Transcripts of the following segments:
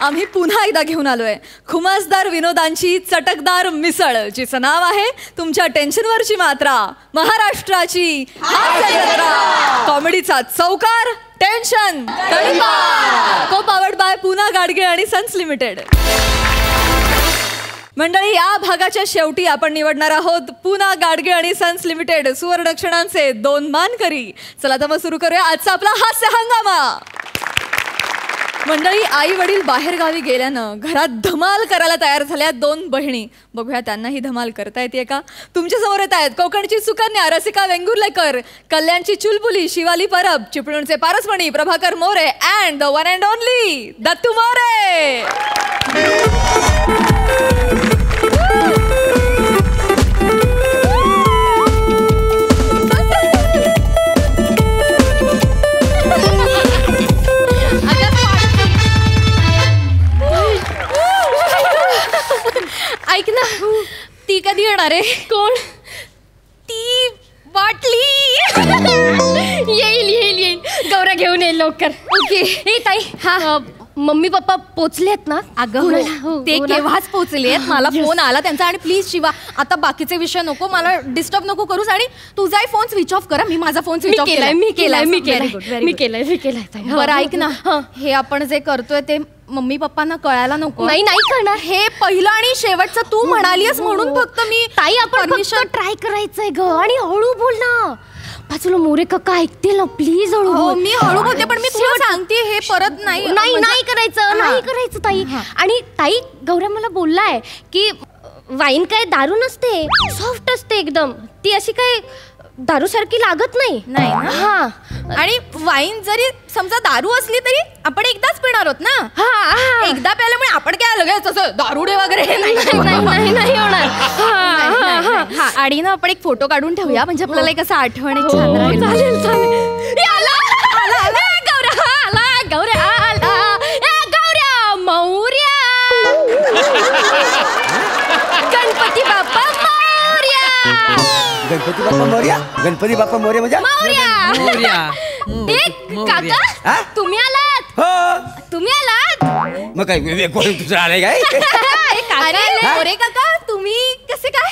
आम्ही पुन्हा एकदा घेऊन आलोय खुमासदार विनोदांची चटकदार मिसळ, जिचं नाव आहे तुमच्या टेन्शनवरची मात्रा, महाराष्ट्राची कॉमेडीचा चौकार, टेन्शन को पावर्ड बाय पुना गाडगे आणि सन्स लिमिटेड. मंडळी, या भागाच्या शेवटी आपण निवडणार आहोत पुना गाडगे आणि सन्स लिमिटेड सुवर्ण क्षणांचे 2 मानकरी. चला तर मग सुरू करूया आजचा आपला हास्य हंगामा. मंडळी, आई वडील बाहेर गावी गेल्यानं घरात धमाल करायला तयार झाल्या 2 बहिणी. बघूया त्यांना ही धमाल करता येते का. तुमच्या समोर येत आहेत कोकणची सुकन्या रसिका वेंगुर्लेकर, कल्याणची चुलबुली शिवाली परब, चिपळूणचे पारसमणी Prabhakar More and the one and only Dattu More. ऐक ना, ती कधी येणार आहे? कोण? ती बाटली. येईल येईल येईल, गौरा घेऊन येईल लवकर. ओके. हे ताई, हा मम्मी पप्पा पोचलेत ना? अगं ते केव्हाच पोचलेत. मला फोन आला त्यांचा. आणि प्लीज शिवा, आता बाकीचे विषय नको, मला डिस्टर्ब नको करूस. आणि तुझाही फोन स्विच ऑफ करा. मी माझा फोन स्विच ऑफ केलाय. मी केलाय. बरं ऐक ना, हे आपण जे करतोय ते मम्मी पप्पांना कळायला नको. नाही कळणार. हे पहिलं आणि शेवटचं तू म्हणालीस म्हणून फक्त मी. ताई, आपण ट्राय करायचंय ग. आणि हळू बोल ना, बाजूला मोरे काका ऐकतील ना, प्लीज हळू बोल. मी हळू बोलते, पण मी तुला सांगते हे परत नाही करायचं ताई. आणि ताई, गौऱ्या मला बोललाय की वाईन काय दारू नसते, सॉफ्ट असते एकदम. ती अशी काय दारू सारखी लागत नाही. हा, आणि वाईन जरी समजा दारू असली तरी आपण एकदाच पिणार आहोत ना. एकदा प्यायल्यामुळे आपण काय लगेच असं दारुडे वगैरे नाही होणार. आणि ना आपण एक फोटो काढून ठेवूया, म्हणजे आपल्याला एक असं आठवण एक छान राहील. गौऱ्या मौर्या, गणपती बाप्पा मोर्या. गणपती बाप्पा मोर्या म्हणजे काका, तुम्ही आलात? तुम्ही आलात? मग काय तुझं आलंय काय? अरे काका, तुम्ही कसे काय?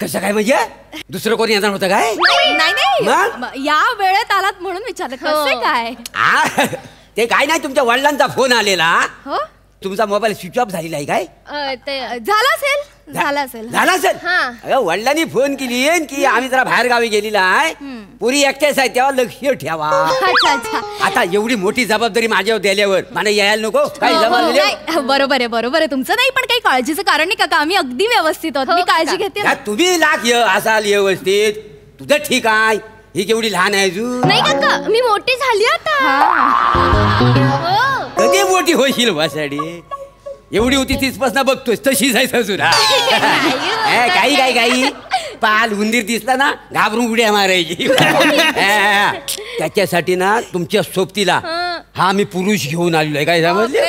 कसं काय म्हणजे? दुसरं कोणी येणार होतं काय? नाही, या वेळेत आलात म्हणून विचारलं. कसे काय? ते काय नाही, तुमच्या वडिलांचा फोन आलेला. तुमचा मोबाईल स्विच ऑफ झालेला आहे काय? झाला असेल. वडिलांनी फोन केली की आम्ही जरा बाहेर गावी गेलेला आहे, पुरी एकटेच आहे, तेव्हा लक्ष ठेवा. आता एवढी मोठी जबाबदारी माझ्यावर दिल्यावर मला यायला नको काय? बरोबर आहे तुमचं. नाही, पण काही काळजीचं कारण नाही काका, आम्ही अगदी व्यवस्थित आहोत. मी काळजी घेते. तुम्ही लाख असाल व्यवस्थित, तुझं ठीक आहे. ही केवढी लहान आहे अजून? नाही काका, मी मोठी झाली आता. कधी मोठी होशील वासाडी? एवढी होती तीचपासून बघतोय तशीच आहे अजून. काही पाल उंदीर दिसला ना घाबरून उड्या मारायची. त्याच्यासाठी ना तुमच्या सोबतीला हा मी पुरुष घेऊन आलेलो आहे. काय समजले?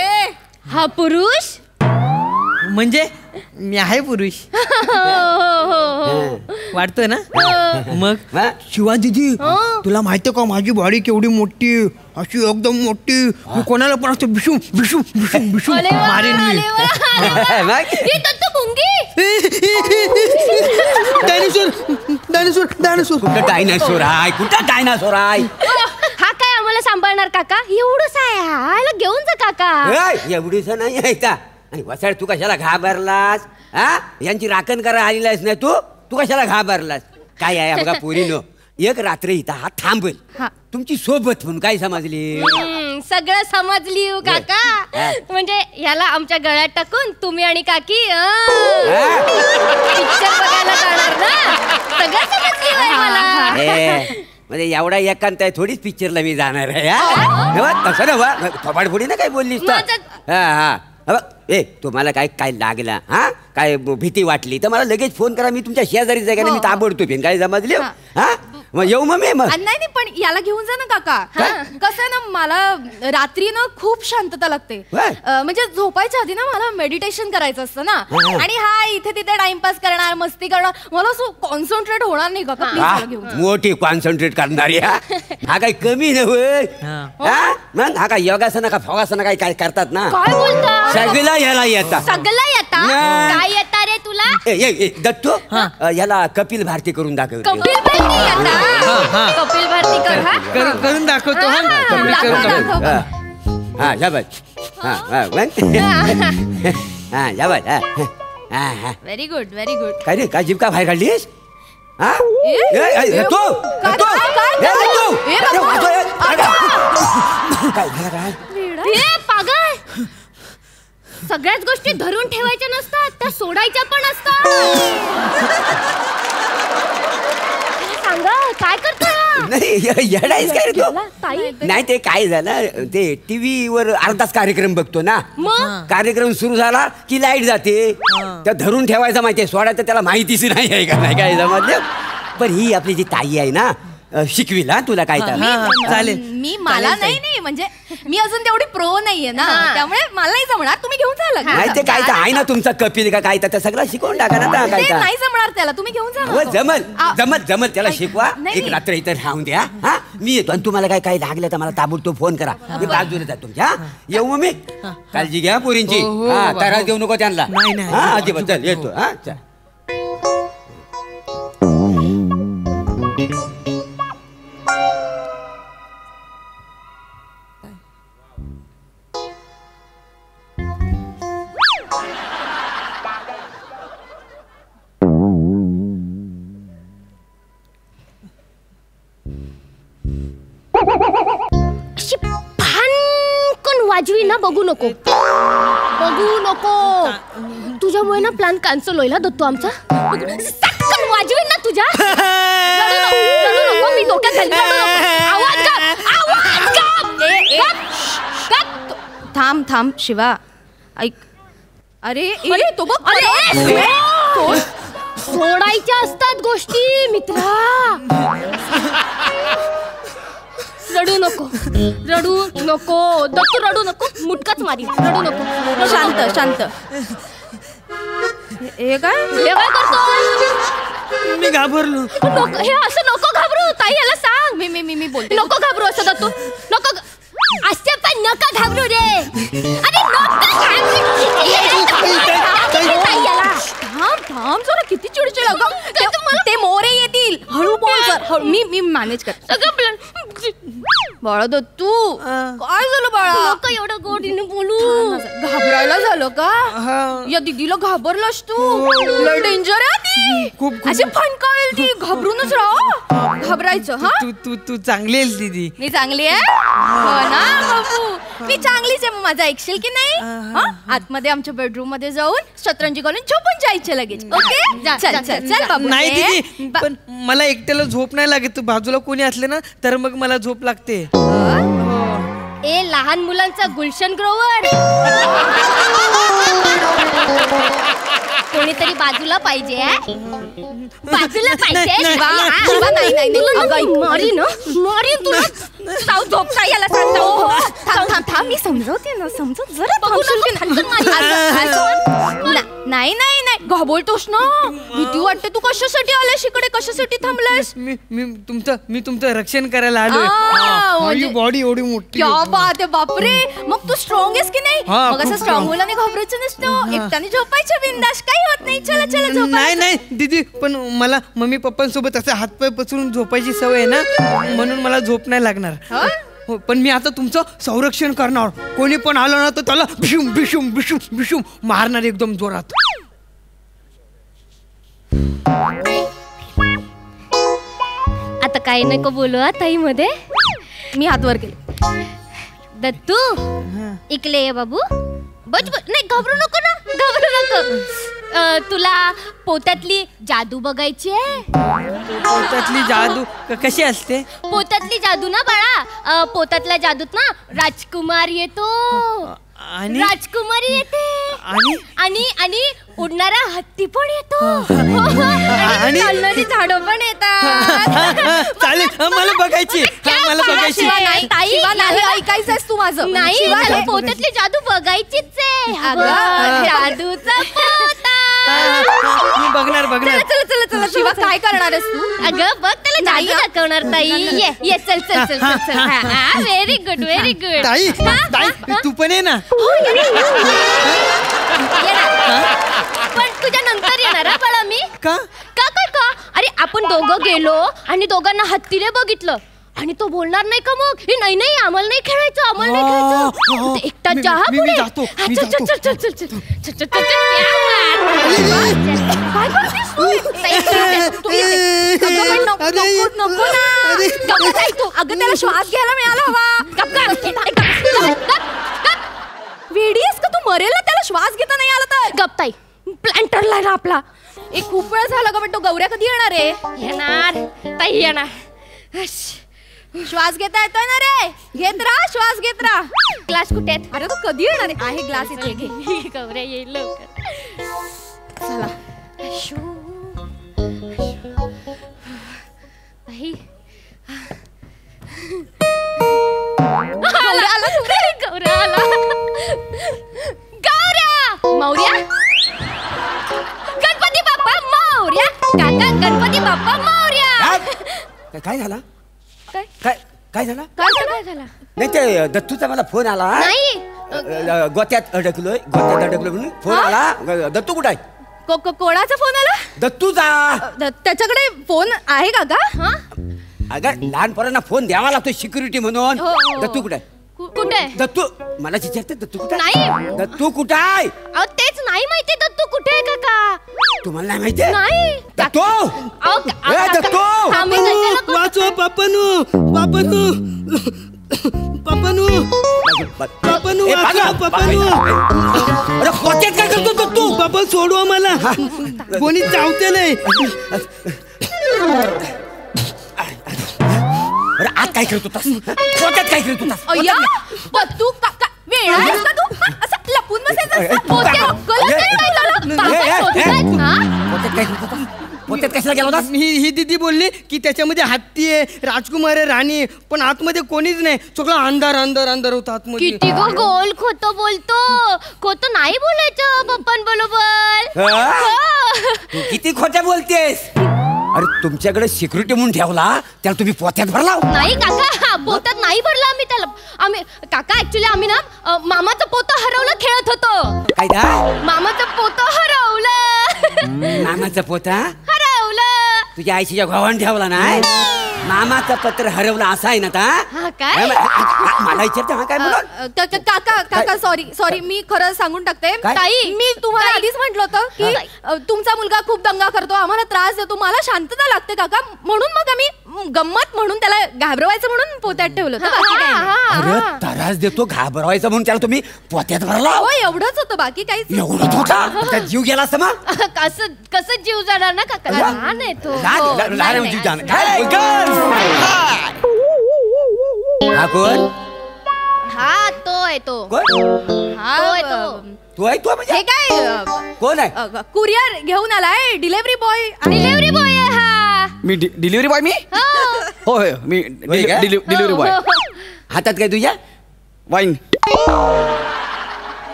हा पुरुष म्हणजे मी आहे पुरुष वाटतोय ना? मग शिवा दीदी, तुला माहितीये का माझी बॉडी केवढी मोठी, अशी एकदम मोठी. मी कोणाला पण असं बिशूम बिशूम बिशूम बिशूम मारेन मी. डायनासोर कुठं डायनासोर आहे? कुठं डायनासोर आहे? हा काय आम्हाला सांभाळणार काका? एवढंच आहे, ह्याला घेऊन जा काका. एवढीच नाही आहे का? आणि वसाड, तू कशाला घाबरलास? यांची राखण करा आलेलास नाही तू कशाला घाबरलास? काय आहे बघा पोरीनो, एक रात्र इथं हा थांबल तुमची सोबत म्हणून. काय समजली? सगळं समजली काका. म्हणजे याला आमच्या गळ्यात टाकून तुम्ही आणि काकी पिक्चर बघायला जाणार ना? सगळं समजली मला. म्हणजे एवढा एकांत आहे थोडीच पिक्चरला मी जाणार आहे. तसं नव्हा, थोबाड फोडी ना काय बोललीस तर. तुम्हाला काय काय लागला, काय भीती वाटली तर मला लगेच फोन करा. मी तुमच्या शेजारी जागा मी ताबडतोब. काय समजले? मग येऊ मग मी. नाही पण याला घेऊन जा ना काका. कसं आहे ना, मला रात्री ना खूप शांतता लागते. म्हणजे झोपायच्या आधी ना मला मेडिटेशन करायचं असतं ना. आणि हा इथे तिथे टाइमपास करणार, मस्ती करणार, मला असं कॉन्सन्ट्रेट होणार नाही काका. प्लीज घेऊन. मोठी कॉन्सन्ट्रेट करणारी. हा काय कमी नव्हे मग हा काय योगासना का फोगासना काय काय करतात ना काय बोलता सगळं याला येतात सगळं येता काय येता रे तुला दत्तू याला कपिल भारती करून दाखव कपिल भारती येता कपिल भारती कर हा करून दाखवतो हा कपिल करून दाखव. हा जा बस हा जा बस हा व्हेरी गुड व्हेरी गुड. काय रे काय जीप का बाहेर काढलीस हा काय झालं काय पागल सगळ्याच गोष्टी धरून ठेवायच्या नसतात त्या सोडायच्या पण असतात सांगा काय करतोय नाही येडायच काय रे तू ताई नाही ते काय झालं ते टीव्ही वर अर्धाच कार्यक्रम बघतो ना मग कार्यक्रम सुरू झाला की लाईट जाते त्या धरून ठेवायचं माहितीये सोडायचं त्याला माहितीच नाही आहे का नाही काय समजलं पण ही आपली जी ताई आहे ना शिकविल हा तुला काय तर चालेल मी मला नाही म्हणजे मी अजून तेवढी प्रो नाहीये ना त्यामुळे मला नाही जमणार तुम्ही घेऊन जा नाही ते काय तर आहे ना तुमचा कपिल का काय तर सगळं शिकवून टाका ना काय तर नाही जमणार त्याला तुम्ही घेऊन जा हो जमल त्याला शिकवा एक रात्र इथं राहून द्या हा मी येतो आणि तुम्हाला काय काय लागलं तर मला ताबडतोब फोन करा मी बाजूला जातो तुमच्या येऊ मी काळजी घ्या पोरींची हा त्रास देऊ नको त्यांना हा अजिबात चल येतो हा चल वाजवी ना बघू नको तुझ्यामुळे ना प्लॅन कॅन्सल होईल दत्तू आमचा सटकन वाजवी ना तुझ्या रडू नको मी डोक्यात घालते आवाज थांब शिवा ऐक अरे तो बघ सोडायच्या असतात गोष्टी मित्रा रडू नको दत्तू रडू नको मुटकाच मारी रडू नको शांत हे काय करतो मी घाबरलो हे असं नको घाबरू ताई याला सांग मी बोलते नको घाबरू असं दत्तू नको असं पण नका घाबरू रे अरे थांब जरा किती चिडचिड ते मोरे येतील हळू बोल जर मी मॅनेज कर सगळं बाळा दत्तू काय झालं बाळा नको एवढं गोडीने बोलू घाबरायला झालं का या दीदीला घाबरलास तू लय डेंजर आहे ती खूप अशी फणकावेल ती घाबरूनच राह घाबरायचं हा तू चांगली आहेस दीदी मी चांगली आहे हो ना बाबू मी चांगलीच आहे मग माझं ऐकशील की नाही आतमध्ये आमच्या बेडरूम मध्ये जाऊन शतरंजी घालून झोपून जायचे लगेच ओके चल बाबू नाही दीदी पण मला एकट्याला झोप नाही लागत बाजूला कोणी असले ना तर मग मला झोप लागते ए लहान मुलांचा गुलशन ग्रोवर कोणीतरी बाजूला पाहिजे बाजूला पाहिजे मारी तुला साव झोपता याला थांब मी समजवते ना समजव जरा नाही घाबरतोस ना भीती वाटते तू कशासाठी आलास इकडे कशासाठी थांबलास मी तुमचं रक्षण करायला आलो बॉडी एवढी मोठी क्या बात आहे बापरे मग तू स्ट्रॉंग आहेस की नाही मग असं स्ट्रॉंग मुलाने घाबरायचं नसतं एकट्याने झोपायचं बिंदास काही होत नाही चला नाही दीदी पण मला मम्मी पप्पांसोबत असं हातपाय पसरून झोपायची सवय आहे ना म्हणून मला झोप नाही लागणार पण मी आता तुमचं संरक्षण करणार कोणी पण आलं ना तर त्याला भिशुम भिशुम भिशुम भिशुम मारणार एकदम जोरात आता काही नको बोलू ताई मध्ये मी हात वर केले दत्तू इकडे ये बाबू नाही घाबरू नको तुला पोत्यातली जादू बघायची आहे पोत्यातली जादू कशी असते पोत्यातली जादू ना बाळा पोत्यातल्या जादूत ना राजकुमार येतो आणि राजकुमारी येते आणि उडणारा हत्ती पण येतो आणि चालणारी झाडं पण येतात चालेल मला बघायची ऐकायचंस तू माझं नाही पोत्यातली जादू बघायचीच आहे जादूचा पोता मी बघणार बघणार. चला चला चला शिवा काय करणार आहेस तू? अगं बघ त्याला जादू दाखवणार ताई. ये ये चल चल चल चल चल. Very good very good. ताई ताई तू पण ये ना. पण तुझ्या नंतर येणार हा बाळा मी. का का का का अरे आपण दोघं गेलो आणि दोघांना हत्तीने बघितलं आणि तो बोलणार नाही का मग हे नाही नाही आम्हाला नाही खेळायचं आम्हाला नाही खेळायचं. ते एकटा चहा पुढे. जातो मी चल चल जातो. चल चल चल चल चल चल काय करतेस तू? अगं पण नको नको ना. गप्प काय तू? अगं त्याला श्वास घ्यायला मिळाला हवा. वेडीस का तू? मरेल ना त्याला श्वास घेता नाही आला तर. गप ताई प्लॅन ठरलाय ना आपला. खूप वेळ झाला का पण तो गौऱ्या कधी येणार आहे? येणार ताई येणार. श्वास घेता येतोय ना रे? घेत राहा श्वास घेत राहा. ग्लास कुठे आहेत? अरे तो कधी येणार आहे? ग्लास इथे घे. गौऱ्या येईल लवकर. चला ताई गौऱ्या आला तू रे. गौऱ्या आला. गौऱ्या मौर्या गणपती बाप्पा मौर्या. काका गणपती बाप्पा मौर्या. काय झाला? काय काय काय झालं? काय झाला? नाही ते दत्तूचा मला फोन आला. नाही गोत्यात अडकलोय म्हणून फोन आला. दत्तू कुठं आहे? कोणाचा फोन आला? दत्तूचा. त्याच्याकडे फोन आहे का गा? अगं लहान पोरांना फोन द्यावा लागतो सिक्युरिटी म्हणून. दत्तू कुठं आहे? कुठे? दत्तू मला विचारते दत्तू कुठं नाही. दत्तू कुठं आहे? अहो तेच नाही माहिती दत्तू कुठे आहे काका. तुम्हाला नाही माहिती? नाही दत्तू अहो, ए, दत्तू! आम्ही कशाला को- वाचवा पापनू पापनू पापनू पापनू ए, वाचवा पापनू. अरे खोट्यात काय करतो दत्तू? बाबा सोडवा मला. कोणी चावते नाही. अरे आज काय करत होतास? खोट्यात काय करत होतास? अय्या तू वेळ आहेस का तू? असं लपून बसायचं असतं? पोत्या अक्कलच नाही काय झालं? बाबा शोधतायत, हा? खोट्यात काय करत होतास? खोट्यात कशाला गेला होतास? ही दीदी बोलली की त्याच्यामध्ये हत्ती आहे राजकुमार आहे राणी आहे, पण आतमध्ये कोणीच नाही. सगळं अंधार अंधार अंधार होतं आतमध्ये. किती गो गोल खोटं बोलतो. खोटं नाही बोलायचं पप्पांबरोबर. हा? तू किती खोट्या बोलतेस? अरे तुमच्याकडे सिक्युरिटी म्हणून ठेवला त्याला तुम्ही पोत्यात भरला. नाही काका पोत्यात नाही भरलं आम्ही त्याला. आम्ही काका ऍक्च्युली आम्ही ना मामाचं पोतं हरवलं खेळत होतो. काय दा? मामाचं पोतं हरवलं. मामाचं पोता हरवलं. तुझ्या आईच्या घोवान ठेवला नाही. मामाचं पत्र हरवलं असं आहे ना ता? हा काय? मला विचारते हा काय म्हणून? काका सॉरी मी खरं सांगून टाकते. काय? ताई मी तुम्हाला आधीच म्हटलं होतं की तुमचा मुलगा खूप दंगा करतो आम्हाला त्रास देतो मला शांतता लागते काका म्हणून मग आम्ही गंमत म्हणून त्याला घाबरवायचं म्हणून पोत्यात ठेवलं होतं. बाकी काही नाही. अरे त्रास देतो घाबरवायचं म्हणून त्याला तुम्ही पोत्यात भरला. हो एवढंच होतं बाकी काहीच एवढंच होता? त्यात जीव गेला असता मग? कसं जीव जाणार ना काका लहान आहे तो. लहान नाही, जीव नाही. जाणार. काय बोलतोस? हा कोण? हा तो आहे तो. कोण? तो आहे तो. तू आहे तू हे म्हणजे काय कोण आहे? कुरिअर घेऊन आलाय डिलिव्हरी बॉय. डिलिव्हरी बॉय आहे हा. मी डिलिव्हरी बॉय. मी हो. होय मी होय का? Delivery boy. हातात काय तुझ्या? वाईन.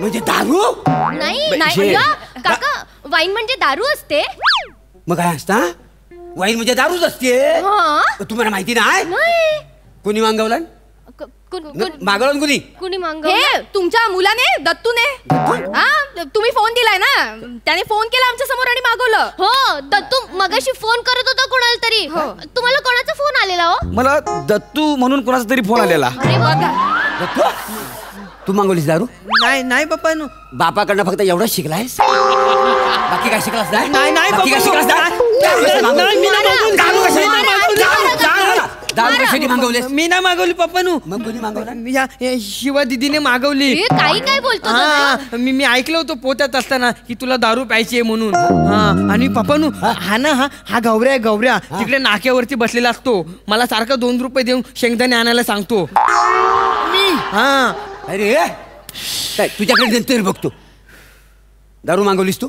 म्हणजे दारू? नाही नाही हे- अय्या, काका वाईन म्हणजे दारू असते. मग काय असता? वाईन म्हणजे दारूच असते. हा. तुम्हाला माहिती नाही? नाही. कुणी मागवलं? मागवलं कुणी? कुणी मांग हे तुमच्या मुलाने दत्तूने हा तुम्ही फोन दिलाय ना त्याने फोन केला आमच्या समोर आणि मागवलं. हो दत्तू मगाशी फोन करत होता कोणाला तरी. तुम्हाला कोणाचा फोन आलेला हो? मला दत्तू म्हणून कोणाचा तरी फोन आलेला. अरे बघा. दत्तू, तू मागवलीस दारू? नाही बापानू. बापाकडनं फक्त एवढंच शिकलायस? बाकी काय शिकलास नाही? नाही बाकी काय बाबा. शिकलास नाही? दारू कशाला मागवली? मी नाही मागवली. दारू कशाला मागवली? दारू कशाला मागवलीस? मी नाही मागवली पप्पानू. मग कोणी मागवलं? या शिवा दीदीने मागवली. हे काही काय बोलतो हा मी ऐकलं होतं पोत्यात असताना की तुला दारू प्यायची आहे म्हणून. हा आणि पप्पानू हा ना हा गौऱ्या आहे गौऱ्या तिकडे नाक्यावरती बसलेला असतो. मला सारखा 2 रुपये देऊन शेंगदाणे आणायला सांगतो. हा अरे काय तुझ्याकडे नंतर बघतो. दारू मागवलीस तू?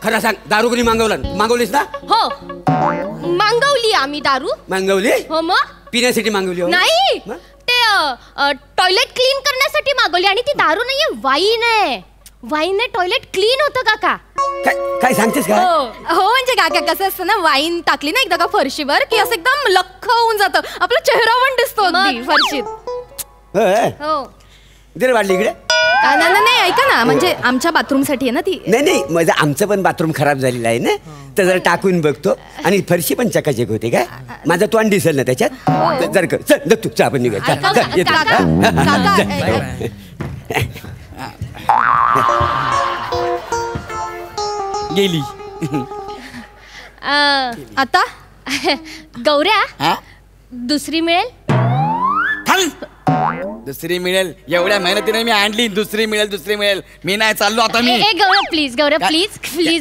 खरं सांग दारू कोणी मागवलीस ना? हो मागवली आम्ही दारू. मागवली? हो मग पिण्यासाठी मागवली? हो. नाही मग? ते टॉयलेट क्लीन करण्यासाठी मागवली आणि ती दारू नाहीये वाईन आहे. वाईनने टॉयलेट क्लीन होतं काका. काय सांगतेस का? हो म्हणजे काका कसं असतं ना, वाईन टाकली ना एकदा का फरशीवर की असं एकदम लख्ख होऊन जातं, आपला चेहरा पण दिसतो अगदी फरशीत. हो जर वाढली इकडे नाही ऐका ना, म्हणजे आमच्या बाथरूम साठी आहे ना ती. नाही माझं आमचं पण बाथरूम खराब झालेलं आहे ना, तर जरा टाकून बघतो. आणि फरशी पण चकाचक होते काय, माझं तोंड दिसेल ना त्याच्यात. जर चल दत्तू चल आपण निघूया. गेली. आता गौऱ्या दुसरी मिळेल. दुसरी मिळेल, एवढ्या मेहनतीने मी आणली. दुसरी मिळेल मी नाही चाललो आता. मी गौऱ्या प्लीज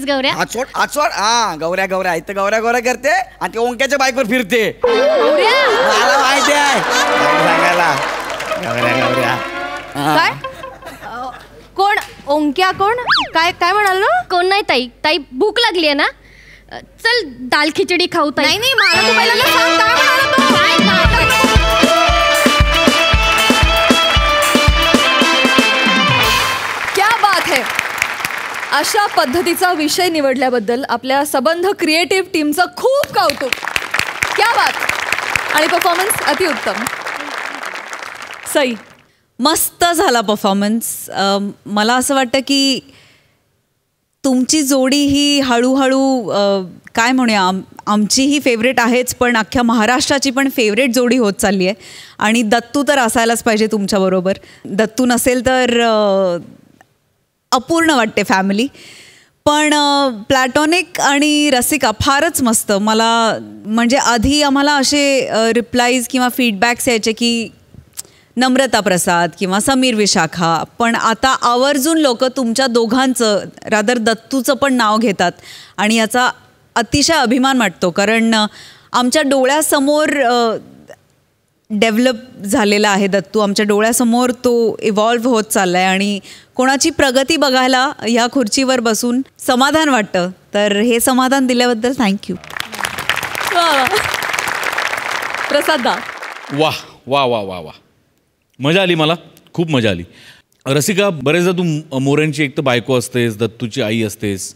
गौऱ्या आचोड. हा गौऱ्या इथं गौऱ्या करते आणि ते ओंक्याच्या बाईकवर फिरते. मला माहिती आहे सांगायला. गौऱ्या काय कोण ओंक्या कोण काय काय म्हणाल? कोण नाही ताई भूक लागली आहे ना, चल दाल खिचडी खाऊ. ताई नाही मला तू पहिल्यांदा सांग काय म्हणाला. क्या बात है. अशा पद्धतीचा विषय निवडल्याबद्दल आपल्या सबंध क्रिएटिव्ह टीमचं खूप कौतुक. क्या बात. आणि परफॉर्मन्स अतिउत्तम. सई मस्त झाला परफॉर्मन्स. मला असं वाटतं की तुमची जोडी ही हळूहळू काय म्हणूया, आमची ही फेवरेट आहेच पण अख्ख्या महाराष्ट्राची पण फेवरेट जोडी होत चालली आहे. आणि दत्तू तर असायलाच पाहिजे तुमच्याबरोबर. दत्तू नसेल तर अपूर्ण वाटते फॅमिली. पण प्लॅटॉनिक आणि रसिका फारच मस्त. मला म्हणजे आधी आम्हाला असे रिप्लाईज किंवा फीडबॅक्स यायचे की नम्रता प्रसाद किंवा समीर विशाखा, पण आता आवर्जून लोक तुमच्या दोघांचं रादर दत्तूचं पण नाव घेतात आणि याचा अतिशय अभिमान वाटतो. कारण आमच्या डोळ्यासमोर डेव्हलप झालेला आहे दत्तू. आमच्या डोळ्यासमोर तो इव्हॉल्व्ह होत चालला आहे आणि कोणाची प्रगती बघायला ह्या खुर्चीवर बसून समाधान वाटतं. तर हे समाधान दिल्याबद्दल थँक्यू. प्रसाद दा. वाह वाह वाह वाह वाह, मजा आली. मला खूप मजा आली. रसिका, बरेचदा तू मोऱ्यांची एक तर बायको असतेस, दत्तूची आई असतेस.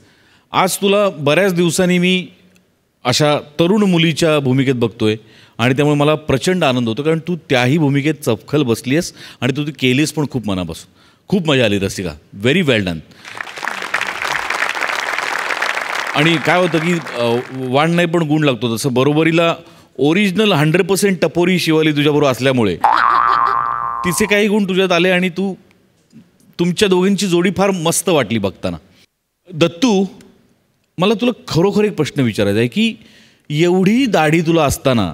आज तुला बऱ्याच दिवसांनी मी अशा तरुण मुलीच्या भूमिकेत बघतोय आणि त्यामुळे मला प्रचंड आनंद होतो. कारण तू त्याही भूमिकेत चपखल बसली आहेस आणि तू ती केलीस पण खूप मनापासून. खूप मजा आली रसिका, व्हेरी वेल डन. आणि काय होतं की वाण नाही पण गुण लागतो, तसं बरोबरीला ओरिजिनल 100% टपोरी शिवाली तुझ्याबरोबर असल्यामुळे तिचे काही गुण तुझ्यात आले आणि तुमच्या दोघींची जोडी फार मस्त वाटली बघताना. दत्तू, मला तुला खरोखर एक प्रश्न विचारायचा आहे की एवढी दाढी तुला असताना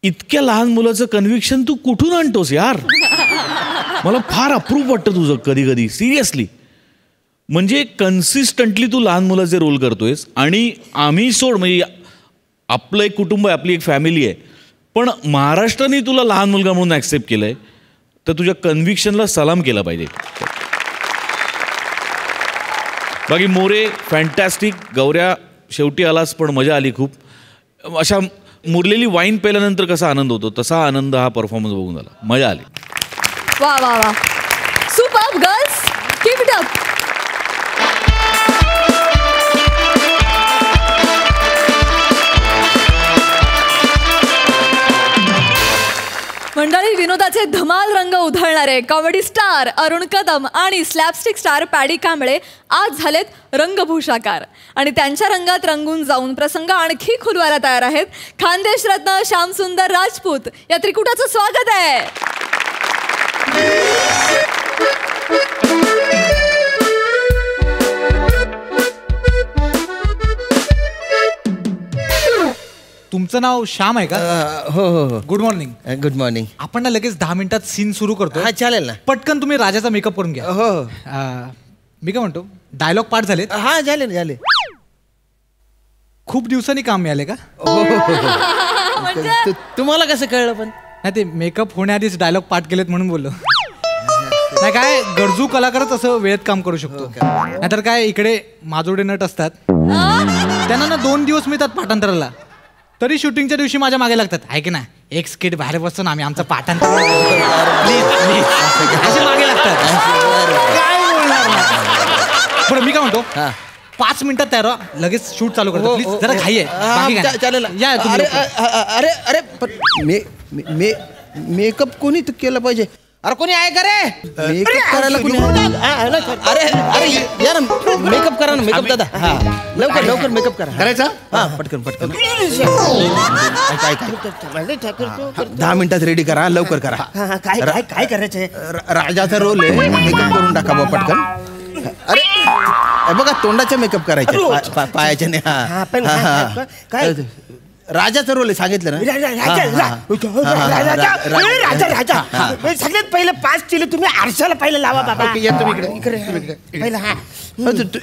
इतक्या लहान मुलाचं कन्व्हिक्शन तू कुठून आणतोस यार? मला फार अप्रूप वाटतं तुझं कधी कधी, सिरियसली. म्हणजे कन्सिस्टंटली तू लहान मुलाचे रोल करतोयस आणि आम्ही सोड, म्हणजे आपलं एक कुटुंब आहे, आपली एक फॅमिली आहे, पण महाराष्ट्राने तुला लहान मुलगा म्हणून ॲक्सेप्ट केलं आहे, तर तुझ्या कन्व्हिक्शनला सलाम केला पाहिजे. बाकी मोरे फॅन्टॅस्टिक. गौऱ्या शेवटी आलास पण मजा आली खूप. अशा मुरलेली वाईन प्यायल्यानंतर कसा आनंद होतो तसा आनंद हा परफॉर्मन्स बघून झाला. मजा आली. वा वा वा, super girls, keep it up. मंडळी, विनोदाचे धमाल रंग उधळणारे कॉमेडी स्टार अरुण कदम आणि स्लॅपस्टिक स्टार पॅडी कांबळे आज झालेत रंगभूषाकार आणि त्यांच्या रंगात रंगून जाऊन प्रसंग आणखी खुलवायला तयार आहेत. खानदेश रत्न श्यामसुंदर राजपूत या त्रिकुटाचं स्वागत आहे. तुमचं नाव श्याम आहे का? हो हो हो. Good morning. Good morning. आपण ना लगेच 10 मिनिटात सीन सुरू करतो. हा चालेल ना. पटकन तुम्ही राजाचा मेकअप करून घ्या. हो. मी काय म्हणतो, डायलॉग पाठ झाले? हा झाले. खूप दिवसांनी काम मिळाले का? तुम्हाला कसं कळलं? पण नाही, ते मेकअप होण्याआधीच डायलॉग पाठ केलेत म्हणून बोललो. नाही, काय गरजू कलाकारच असं वेळेत काम करू शकतो. नाहीतर काय इकडे माजोडे नट असतात, त्यांना ना 2 दिवस मिळतात पाठांतराला, तरी शूटिंगच्या दिवशी माझ्या मागे लागतात. आहे की नाही, एक स्किट बाहेर बसतो ना आम्ही, आमचं पाठांतर प्लीज असे मागे लागतात. काय बोलणार होणार नाही. बरं मी काय म्हणतो 5 मिनिटात तयार व्हा, लगेच शूट चालू करतो प्लीज. जरा घाई आहे. बाकी काय नाही. चालेल. या तुम्ही अरे लवकर. अरे अरे पण मेकअप कोणी केलं पाहिजे? अरे कोणी आहे का रे मेकअप करायला कोणी? अरे अरे या ना मेकअप करा ना. मेकअप दादा. हा लवकर लवकर मेकअप करा. करायचा? हा पटकन पटकन. 10 मिनिटात रेडी करा. लवकर करा. काय काय करायचंय? राजाचा रोल आहे. मेकअप करून टाका बा पटकन. अरे बघा तोंडाचा मेकअप करायचा पायाच्या नाही. हा पण काय राजाचा रोल आहे सांगितलं ना. राजा सगळ्यात पहिलं 5 चिले तुम्ही आरशाला पहिलं लावा बाबा. इकडे पहिला. हा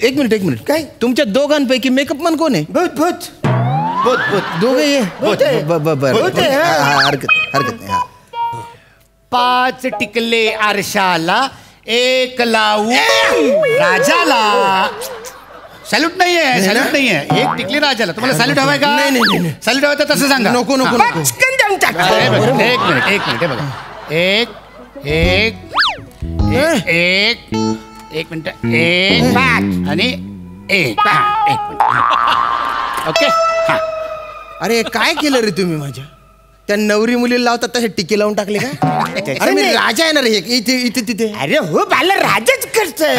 एक मिनिट काय तुमच्या दोघांपैकी मेकअप मन कोण आहे? दोघे हरकत नाही. 5 टिकले आरशाला, 1 लावू राजाला. सॅल्यूट नाहीये. एक टिकली राजाला. तुम्हाला सॅल्यूट हवाय का? नाही. सॅल्यूट हवं तर तसं सांगा. नको एक मिनिट हे बघा. एक मिनिट. 1 आणि 1 ओके. हा अरे काय केलं रे तुम्ही माझ्या? त्या नवरी मुलीला लावतात तसे टिके लावून टाकले का? अरे मी राजा आहे ना रे इथे तिथे. अरे हो बाला राजाच करतोय.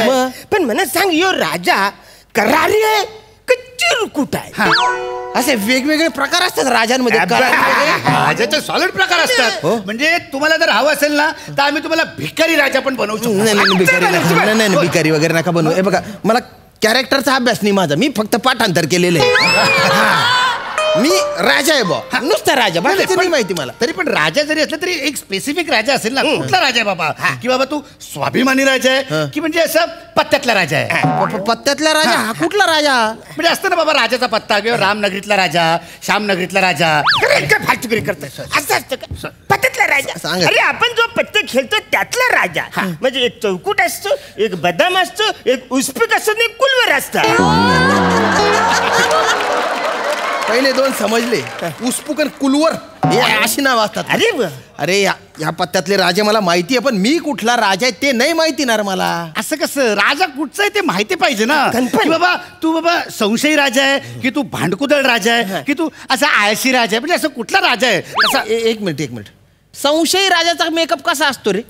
पण मला सांग यो राजा करारी आहे का चिरकुट आहे? असे वेगवेगळे प्रकार असतात राजांमध्ये. राजाचे सॉलिड प्रकार असतात. म्हणजे तुम्हाला जर हवं असेल ना तर आम्ही तुम्हाला भिकारी राजा पण बनवू शकतो. नाही भिकारी वगैरे नका बनवू. हे बघा मला कॅरेक्टरचा अभ्यास नाही माझा. मी फक्त पाठांतर केलेलं आहे. मी राजा आहे बा. नुसता राजा. बाकीचं नाही माहिती मला. तरी पण राजा जरी असला तरी एक स्पेसिफिक राजा असेल ना. कुठला राजा आहे बाबा? की बाबा तू स्वाभिमानी राजा आहे की म्हणजे असं पत्त्यातला राजा आहे? पत्त्यातला राजा. हा कुठला राजा? म्हणजे असतं ना बाबा राजाचा पत्ता किंवा रामनगरीतला राजा, श्यामनगरीतला राजा. काय फालतुगिरी करतोय? असं असतं का पत्त्यातला राजा? अरे आपण जो पत्ते खेळतो त्यातला राजा. म्हणजे एक चौकूट असतो, एक बदाम असतो, एक उस्पिक असतो, एक कुलवर असतं. पहिले 2 समजले. उस्पुकन कुलवर हे अशी नाव असतात. अरे या पत्त्यातले राजे मला माहिती आहे पण मी कुठला राजा आहे ते नाही माहिती ना मला. असं कसं? राजा कुठचा आहे ते माहिती पाहिजे ना. की बाबा तू संशयी राजा आहे की तू भांडकुदळ राजा आहे की तू असा आळशी राजा आहे? म्हणजे असं कुठला राजा आहे असा? एक मिनिट. संशयी राजाचा मेकअप कसा असतो रे?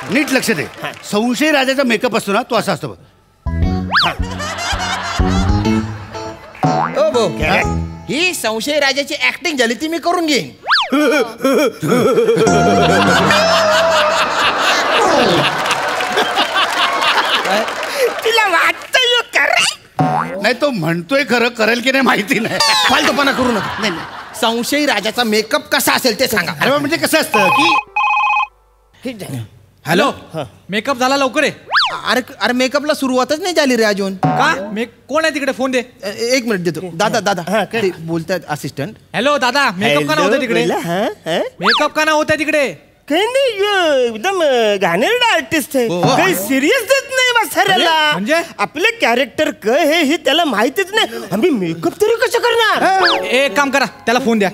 नीट लक्ष दे. संशयी राजाचा मेकअप असतो ना तो असा असतो. ही संशय राजाची ऍक्टिंग झाली ती मी करून घेईन. तिला वाटतंय नाही तो म्हणतोय खरं करेल की नाही माहिती नाही. फालतूपणा करू नका. नाही संशयी राजाचा मेकअप कसा असेल ते सांगा. अरे म्हणजे कसं असतं की हॅलो मेकअप झाला लवकर आहे. अरे मेकअपला सुरुवातच नाही झाली रे अजून. का? कोण आहे तिकडे? फोन दे. 1 मिनिट देतो. दादा बोलतात असिस्टंट. हॅलो दादा मेकअप का नव्हता तिकडे? मेकअप का नव्हता तिकडे? काही नाही एकदम घाणेरडा आर्टिस्ट आहे. काही सिरियसच नाही बसायला. म्हणजे आपले कॅरेक्टर हे ही त्याला माहितीच नाही. आम्ही मेकअप तरी कसं करणार? एक काम करा त्याला फोन द्या.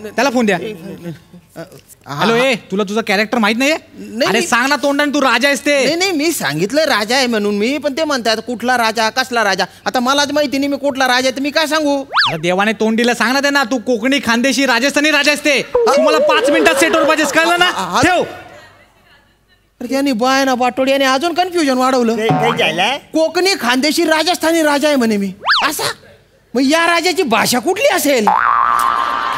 हॅलो तुला तुझा कॅरेक्टर माहित नाहीये? अरे सांग ना तोंडाने तू राजा आहेस ते. नाही मी सांगितलं राजा आहे म्हणून मी. पण ते म्हणतात कुठला राजा कसला राजा. आता मलाच माहिती नाही मी कुठला राजा आहे तर मी काय सांगू? अरे देवाने तोंडीला सांग ना त्यांना तू कोकणी खानदेशी राजस्थानी राजा आहेस ते. तुम्हाला 5 मिनिटात सेटवर पाहिजेस कळलं ना? ठेव. त्यांनी बाय ना बाटोडी आणि अजून कन्फ्युजन वाढवलं. कोकणी खानदेशी राजस्थानी राजा आहे म्हणे मी. असा मग या राजाची भाषा कुठली असेल?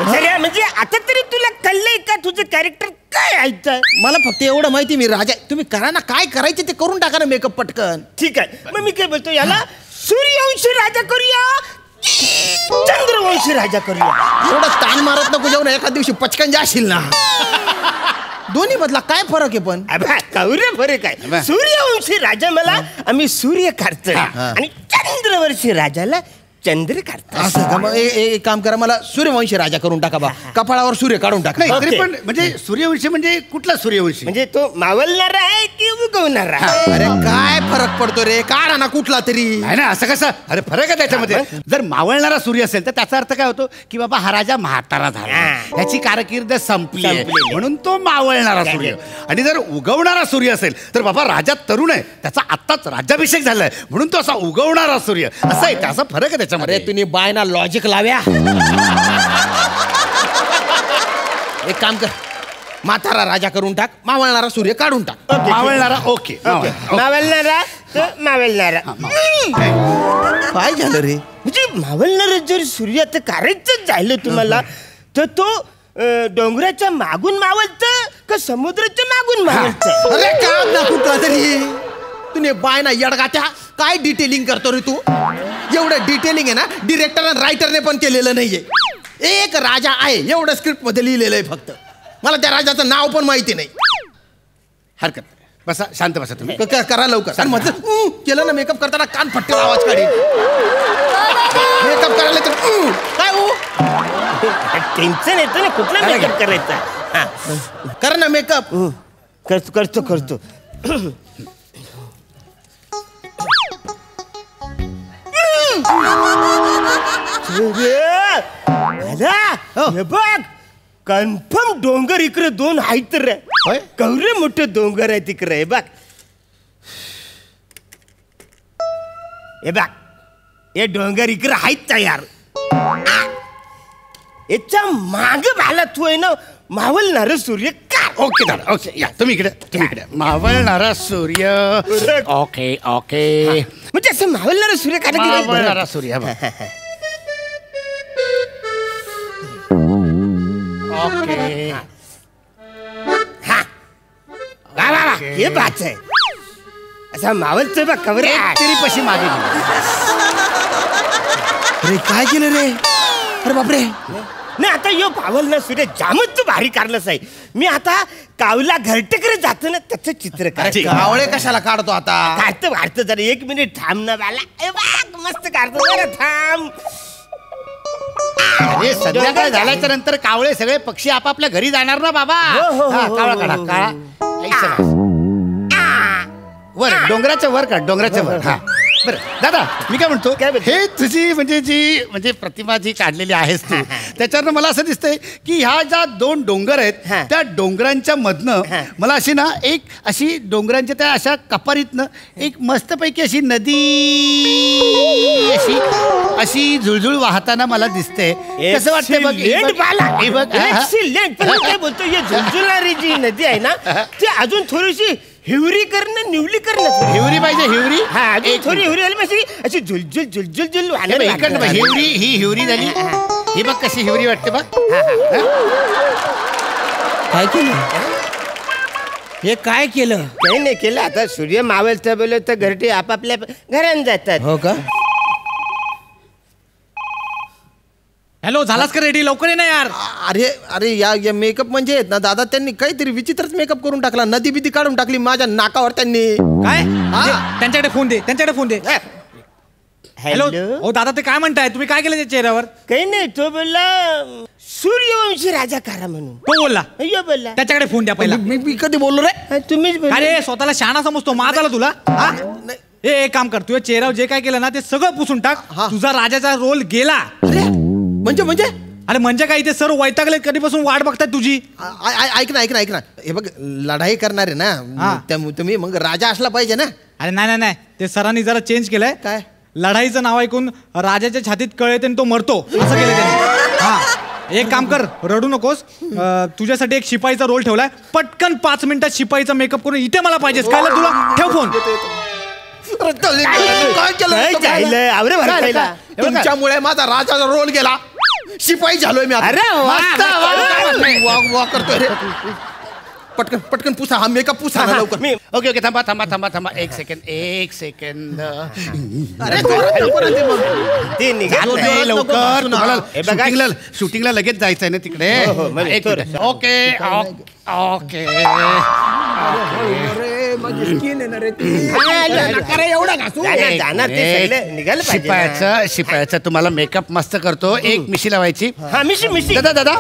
म्हणजे आता तरी तुला कळलंय का तुझं कॅरेक्टर काय आहे? मला फक्त एवढं माहिती मी राजा. तुम्ही करा ना काय करायचे ते करून टाका ना मेकअप पटकन. ठीक आहे मग मी काय बोलतो याला सूर्यवंशी राजा करूया चंद्रवंशी राजा करूया? एवढं ताण मारत नको जाऊन एका दिवशी पचकन जाशील ना. दोन्ही मधला काय फरक आहे? पण कौरे फरक आहे. सूर्यवंशी राजा मला आम्ही सूर्य काढतोय आणि चंद्रवंशी राजाला चंद्र करता. असं का? मग एक काम करा, मला सूर्यवंशी राजा करून टाका बा. कपाळावर सूर्य काढून टाका. नाही तरी पण म्हणजे सूर्यवंशी म्हणजे कुठला सूर्यवंशी? म्हणजे तो मावलणारा आहे की उगवणारा? अरे काय फरक पडतो रे, काढा ना कुठला तरी. आहे ना असं कसं? अरे फरक आहे त्याच्यामध्ये. जर मावळणारा सूर्य असेल तर त्याचा अर्थ काय होतो की बाबा हा राजा म्हातारा झाला, त्याची कारकीर्द संपली आहे, म्हणून तो मावळणारा सूर्य. आणि जर उगवणारा सूर्य असेल तर बाबा राजा तरुण आहे, त्याचा आत्ताच राज्याभिषेक झालाय, म्हणून तो असा उगवणारा सूर्य. असं आहे, त्याचा फरक आहे त्याच्यामध्ये. अरे तुम्ही बायना लॉजिक लाव्या. एक काम कर, म्हातारा राजा करून टाक, मावळणारा सूर्य काढून टाक. मावळणारा ओके. मावलणारा तर मावलणारा. काय झालं रे? म्हणजे मावलणारा जर सूर्य तर करायचं झालं तुम्हाला तर तो डोंगराच्या मागून मावलत का समुद्राच्या मागून मावलत? अरे काम ना कुठला तरी. तुम्ही बाय ना यडगात्या, काय डिटेलिंग करतो रे तू? एवढं डिटेलिंग आहे ना डिरेक्टर आणि रायटरने पण केलेलं नाहीये. एक राजा आहे एवढं स्क्रिप्ट मध्ये लिहिलेलं आहे फक्त. मला त्या राजाचं नाव पण माहिती नाही. हरकत नाही. बसा, शांत बसा तुम्ही. करा लवकर. आणि म्हटलं केलं ना मेकअप करताना कान फट्टे आवाज काढेल. मेकअप करायला तर काय हो टेन्शन येतं ना कुठला मेकअप करायचा. कर ना मेकअप. करतो करतो. बघ कन्फर्म डोंगर इकडे दोन आहेत रे. कवरे मोठे डोंगर आहे तिकडे. बघ हे बघ, हे डोंगर इकडे आहेत तयार. याच्या माग भाला तू आहे ना मावलणारा सूर्य का? ओके दादा, ओके या तुम्ही इकडे. मावळणारा सूर्य. Okay okay. म्हणजे असं मावलणारा सूर्य का? मावळणारा सूर्य. ओके. हा वा वा वा, हे बात आहे. असा मावलचं बघ कवरे तरी पशी मागे. अरे काय केलं रे? अरे बापरे. नाही आता यो पावलना सूर्य जामच तू भारी काढलंच आहे. मी आता कावला घरटेकडे जातो ना त्याचं चित्र काढतो. कावळे कशाला काढतो आता? काढतो जरा 1 मिनिट थांब ना बाला. मस्त काढतो जरा थांब. अरे संध्याकाळ झाल्याच्या नंतर कावळे सगळे पक्षी आपापल्या घरी जाणार ना बाबा. कावळा काढा, काळा वर डोंगराच्या वर काढ, डोंगराच्या वर. हा बरं दादा, मी काय म्हणतो, हे तुझी म्हणजे प्रतिमा जी काढलेली आहेस तू, त्याच्यावरनं मला असं दिसतंय की ह्या ज्या 2 डोंगर आहेत त्या डोंगरांच्या मधनं मला अशी ना एक अशी डोंगरांच्या त्या अशा कपारीतनं एक मस्तपैकी अशी नदी अशी झुळझुळ वाहताना मला दिसते. कसं वाटतंय बघ? हे बघ काय बोलतो, ही झुलझुलणारी जी नदी आहे ना ती अजून थोडीशी हिवरी करणं निवली करणं. हिवरी पाहिजे, हिवरी. हा अजून थोडी हिवरी आली पाहिजे. अशी झुलझुल झुलझुल झुल हिवरी. ही हिवरी झाली. ही बघ कशी हिवरी वाटते बघ. काय केलं? हे काय केलं? काही नाही केलं. आता सूर्य मावळतं बोल तर घरटे आपापल्या घरात जातात. हो का? हॅलो, झालास का रेडी? लवकर ये ना यार. अरे अरे या मेकअप म्हणजे आहेत ना दादा, त्यांनी काहीतरी विचित्रच मेकअप करून टाकला. नदी बिदी काढून टाकली माझ्या नाकावर त्यांनी. काय? त्यांच्याकडे फोन दे, त्यांच्याकडे फोन दे. हॅलो. हो दादा, ते काय म्हणताय? तुम्ही काय केलं त्या चेहऱ्यावर? काही नाही. तो बोलला सूर्यवंशी राजा करा म्हणून. तो बोलला? बोलला. त्याच्याकडे फोन द्या पहिला. मी कधी बोललो रे? तुम्हीच. अरे स्वतःला शहाणा समजतो, माज आला तुला? एक काम कर, तुझ्या चेहऱ्यावर जे काय केलं ना ते सगळं पुसून टाक. तुझा राजाचा रोल गेला. म्हणजे अरे म्हणजे काय, इथे सर्व वैतागले, कधीपासून वाट बघतात तुझी. ऐक ना हे बघ, लढाई करणार आहे ना तुम्ही, मग राजा असला पाहिजे ना. अरे नाही, ते सरांनी जरा चेंज केलंय. काय? लढाईचं नाव ऐकून राजाच्या छातीत कळ येते आणि तो मरतो, असं केलं त्यांनी. हा, एक काम कर, रडू नकोस. तुझ्यासाठी एक शिपाईचा रोल ठेवलाय. पटकन 5 मिनिटात शिपाईचा मेकअप करून इथे मला पाहिजेस. कळलं तुला? ठेव फोन. काय केलं? तुमच्यामुळे माझा राजाचा रोल गेला. शिपाई झालोय मी. अरे करतोय रे. पटकन पुसा हा मेकअप, पुसा ना लवकर. ओके थांबा 1 सेकंड. अरे ते निघालं लवकर. शूटिंगला लगेच जायचंय ना तिकडे. ओके. शिपायाचा तुम्हाला मेकअप मस्त करतो. एक मिशी लावायची. हा मिशी दादा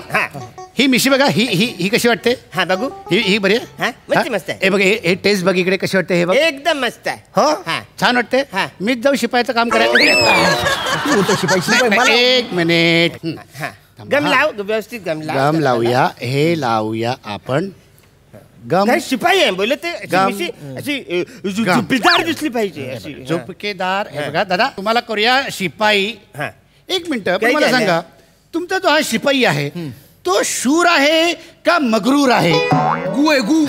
ही मिशी बघा. ही कशी वाटते? हा बघू. ही बरी आहे. मस्त आहे. हे बघ हे टेस्ट बघ इकडे कशी वाटते. हे बघ एकदम मस्त आहे. हो छान वाटते. मीच जाऊ शिपायाचं काम करायचं. एक मिनिट. गम लाव व्यवस्थित गम लावूया. हे लावूया आपण गम. शिपाई आहे बोल ते अशी झुपकेदार दिसली पाहिजे अशी झुपकेदार. हे बघा दादा तुम्हाला करूया शिपाई. एक मिनिट मला सांगा तुमचा जो हा शिपाई आहे तो शूर आहे का मगरूर आहे? गु आहे गु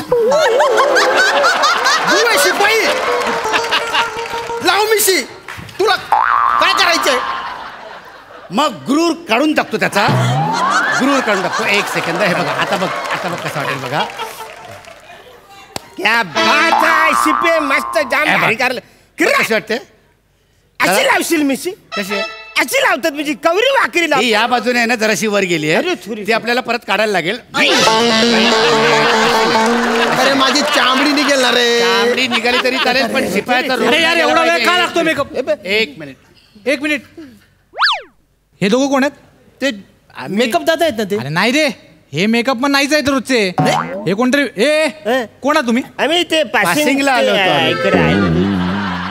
आहे शिपाई. लाव मिशी. तुला काय करायचंय? मग गुरूर काढून टाकतो त्याचा. गुरूर काढून टाकतो. एक सेकंद. हे बघा आता बघ कसं वाटेल बघा. क्या बात आहे शिपे मस्त जाम भारी करलं. कशी वाटते? अशी लावशील मिशी? कशी अशी लावतात म्हणजे कवरी वाकरी लाव. या बाजूने आहे ना जराशी वर गेली आहे. ती आपल्याला परत काढायला लागेल. अरे माझी चामडी निघेल ना रे. चामडी निघाली तरी चालेल पण शिपायाचा एवढा वेळ का लागतो मेकअप? एक मिनिट. हे दोघं कोण आहेत? ते मेकअप दादा आहेत ना ते. अरे नाही रे हे मेकअप पण नाहीच आहेत रोजचे. हे कोणतरी कोण आहात तुम्ही? आम्ही ते पासिंगला आलो होतो.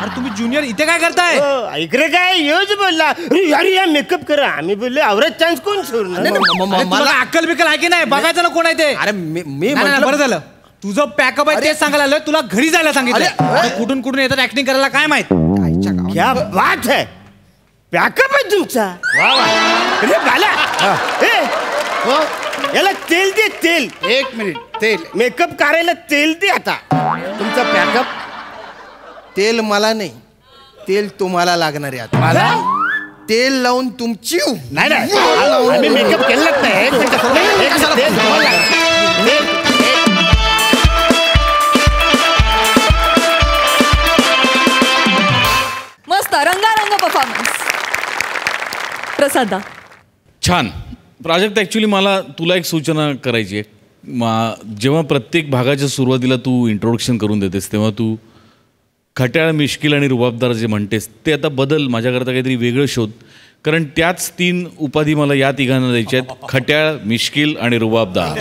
अरे तुम्ही ज्युनियर इथे काय करताय? इकडे काय योज बोलला अरे या मेकअप करा. आम्ही बोललो आवरत चान्स कोण सोडणार? मला अक्कल बिकल आहे की नाही? बघायचं ना कोण आहे ते. अरे मी बरं झालं तुझं पॅकअप आहे तेच सांगायला आलोय. तुला घरी जायला सांगितलं. कुठून येतात ऍक्टिंग करायला काय माहित. क्या बात है. पॅकअप आहे तुमचा. अरे बाला याला तेल दे तेल. एक मिनिट. तेल मेकअप करायला तेल दे. आता तुमचा पॅकअप. तेल मला नाही तेल तुम्हाला लागणार आहे. मला तेल लावून तुमची नाही आम्ही मेकअप केलंच नाही. मस्त रंगारंग परफॉर्मन्स. प्रसादा छान. प्राजक्त ॲक्च्युली मला तुला एक सूचना करायची आहे. जेव्हा प्रत्येक भागाच्या सुरुवातीला तू इंट्रोडक्शन करून देतेस तेव्हा तू खट्याळ, मिश्किल आणि रुबाबदार जे म्हणतेस ते आता बदल. माझ्याकरता काहीतरी वेगळं शोध. कारण त्याच 3 उपाधी मला या तिघांना द्यायच्या आहेत. खट्याळ, मिश्किल आणि रुबाबदार.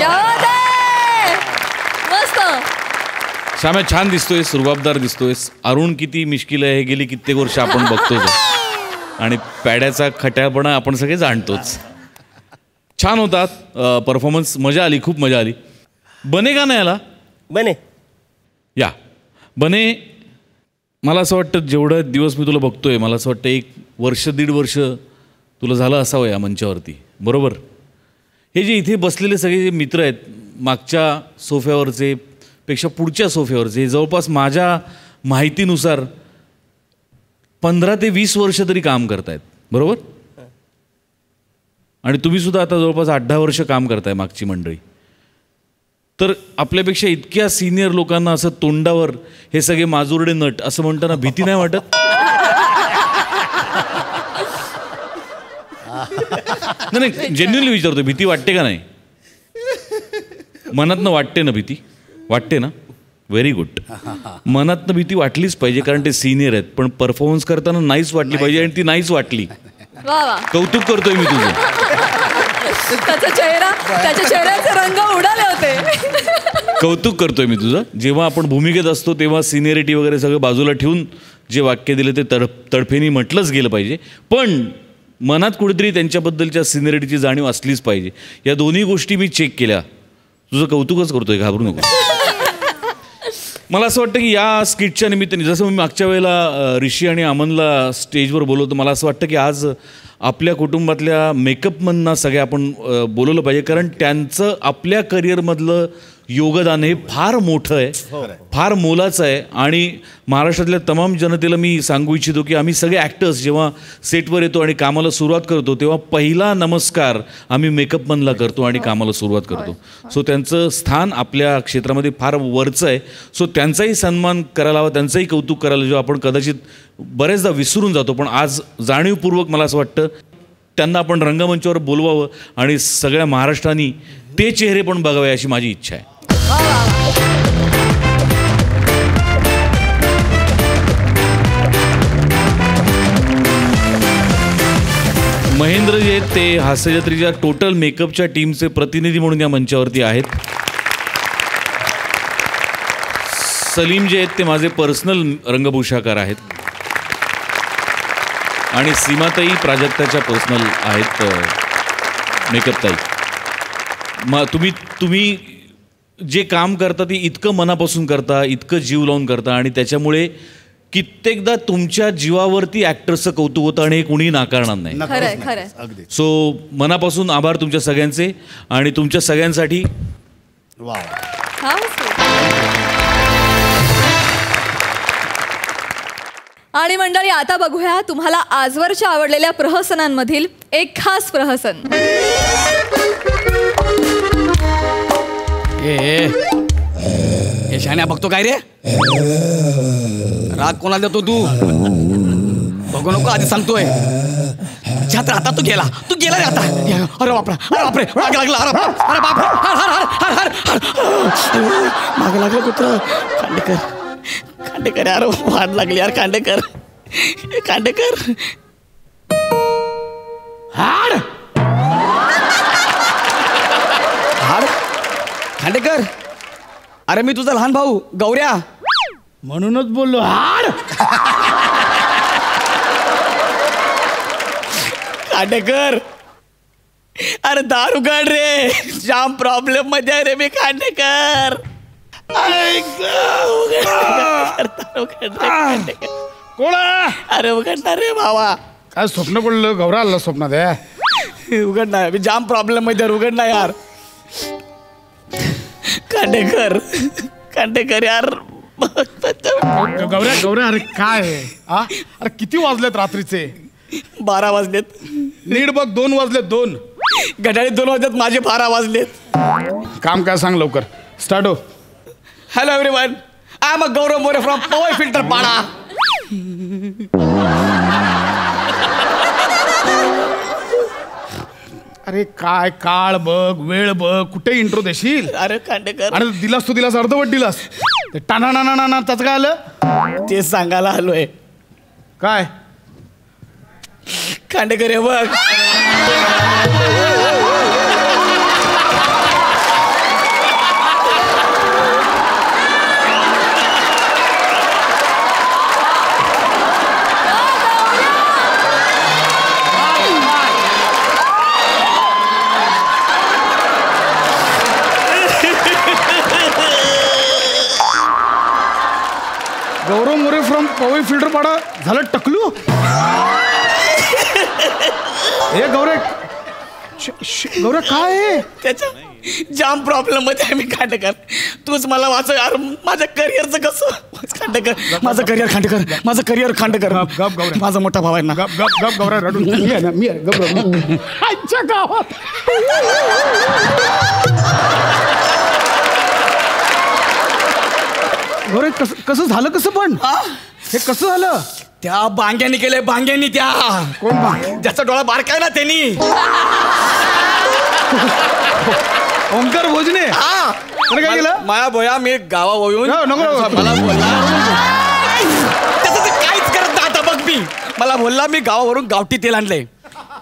मस्त. श्याम्या छान दिसतोयस. रुबाबदार दिसतोयस. अरुण किती मिश्किल आहे हे गेली कित्येक वर्ष आपण बघतोच. आणि पॅड्याचा खट्याळपणा आपण सगळे जाणतोच. छान होतात परफॉर्मन्स. मजा आली. खूप मजा आली. बने का नाही आला? बने या बने. मला असं वाटतं जेवढं दिवस मी तुला बघतोय मला असं वाटतं 1 वर्ष 1.5 वर्ष तुला झालं असावं या मंचावरती. बरोबर? हे जे इथे बसलेले सगळे जे मित्र आहेत मागच्या सोफ्यावरचे पेक्षा पुढच्या सोफ्यावरचे जवळपास माझ्या माहितीनुसार 15 ते 20 वर्ष तरी काम करतायत. बरोबर? आणि तुम्हीसुद्धा आता जवळपास 8-10 वर्ष काम करताय मागची मंडळी. तर आपल्यापेक्षा इतक्या सिनियर लोकांना असं तोंडावर हे सगळे माजुरडे नट असं म्हणताना भीती नाही वाटत? नाही जेन्युइनली विचारतो. भीती वाटते का नाही? मनातनं वाटते ना भीती? वाटते ना? Very good. मनातनं भीती वाटलीच पाहिजे कारण ते सिनियर आहेत. पण परफॉर्मन्स करताना नाहीच वाटली पाहिजे आणि ती नाहीच वाटली. कौतुक करतोय मी तुझं. त्याच्या चेहऱ्याचे रंग उडाले होते. कौतुक करतोय मी तुझं. जेव्हा आपण भूमिकेत असतो तेव्हा सिनियरिटी वगैरे सगळं बाजूला ठेवून जे वाक्य दिले ते तडफेनी म्हटलंच गेलं पाहिजे. पण मनात कुठेतरी त्यांच्याबद्दलच्या सिनियरिटीची जाणीव असलीच पाहिजे. या दोन्ही गोष्टी मी चेक केल्या. तुझं कौतुकच करतोय. घाबरू नको. मला असं वाटतं की या स्किटच्या निमित्ताने जसं मी मागच्या वेळेला ऋषी आणि अमनला स्टेजवर बोलवतो मला असं वाटतं की आज आपल्या कुटुंबातल्या मेकअपमनना सगळ्या आपण बोलवलं पाहिजे कारण त्यांचं आपल्या करिअरमधलं योगदान हे फार मोठं आहे. फार मोलाचं आहे. आणि महाराष्ट्रातल्या तमाम जनतेला मी सांगू इच्छितो की आम्ही सगळे ॲक्टर्स जेव्हा सेटवर येतो आणि कामाला सुरुवात करतो तेव्हा पहिला नमस्कार आम्ही मेकअपमनला करतो आणि कामाला सुरुवात करतो. सो त्यांचं स्थान आपल्या क्षेत्रामध्ये फार वरचं आहे. सो त्यांचाही सन्मान करायला हवा. त्यांचंही कौतुक करायला जो आपण कदाचित बरेचदा विसरून जातो. पण आज जाणीवपूर्वक मला असं वाटतं त्यांना आपण रंगमंचावर बोलवावं आणि सगळ्या महाराष्ट्राने ते चेहरे पण बघावे अशी माझी इच्छा आहे. महेंद्र जे आहेत ते हास्यजत्रेच्या टोटल मेकअपच्या टीमचे प्रतिनिधी म्हणून या मंचावरती आहेत. सलीम जे आहेत ते माझे पर्सनल रंगभूषाकार आहेत. आणि सीमाताई प्राजक्ताच्या पर्सनल आहेत मेकअप ताई. तुम्ही जे काम करता ते इतकं मनापासून करता, इतकं जीव लावून करता आणि त्याच्यामुळे कित्येकदा तुमच्या जीवावरती ॲक्टर्सचं कौतुक होतं आणि हे कुणीही नाकारणार नाही. खरंय खरंय. सो मनापासून आभार तुमच्या सगळ्यांचे आणि तुमच्या सगळ्यांसाठी आणि मंडळी आता बघूया तुम्हाला आजवरच्या आवडलेल्या प्रहसनांमधील एक खास प्रहसन. हे शाण्या बघतो काय रे? राग कोणाला देतो तू? बघू नको आधी सांगतोय. छात्र आता तू गेला रे आता. अरे बापरे राग लागला. अरे बाप माग लागलं कुत्र. खांडेकर यार वाट लागली यार. खांडेकर हाड खांडेकर. अरे मी तुझा लहान भाऊ गौऱ्या म्हणूनच बोललो हाड. खांडेकर अरे दारू काढ रे. जाम प्रॉब्लेम मध्ये आहे रे मी. खांडेकर कोणा? अरे उघडणार रे भावा. काय स्वप्न पडलं गौरा आलं स्वप्नात? उघडणार मी जाम प्रॉब्लेम मध्ये. उघडणार यार. खांडेकर यार. गौऱ्या अरे काय अरे किती वाजलेत रात्रीचे? 12 वाजलेत. नीट बघ 2 वाजलेत. 2 घड्याळीत 2 वाजलेत. माझे 12 वाजलेत. काम काय सांग लवकर. स्टार्ट हो. Hello everyone, I am Gaurav More from Powai Filter Pada. अरे काय काळ बघ, वेळ बघ, कुठे इंट्रो देशील? अरे खांडेकर. अरे दिलास तू दिलास अर्धवट दिलास. ते टाना त्याचं काय आलं? तेच सांगायला आलोय. काय खांडेकर हे बघ. गौरव मोरे फ्रॉम पवई फिल्टर पाडा झालं टकलू. हे गौरे काय आहे? त्याच्या जाम प्रॉब्लेम मध्ये आहे मी. खांडेकर तूच मला वाचव यार. माझ्या करिअरचं कसं? खांडेकर माझं करिअर. खांडेकर माझं करिअर. खांडेकर गप गौरे माझा मोठा भाऊ आहे ना. गप गौरा रडून मी आहे गप आजच्या गावात. गौरे कसं झालं? कसं पण हे कसं झालं? त्या बांग्यांनी केलंय. बांग्यांनी. त्या कोण? ज्याचा डोळा बारकाय ना त्यांनी. ओंकार भोजने. हा काय केलं? माया भोया मी गावावर येऊन मला बोलला. त्याचं काहीच करत नाही आता बघ. मला बोलला मी गावावरून गावठी तेल आणलंय.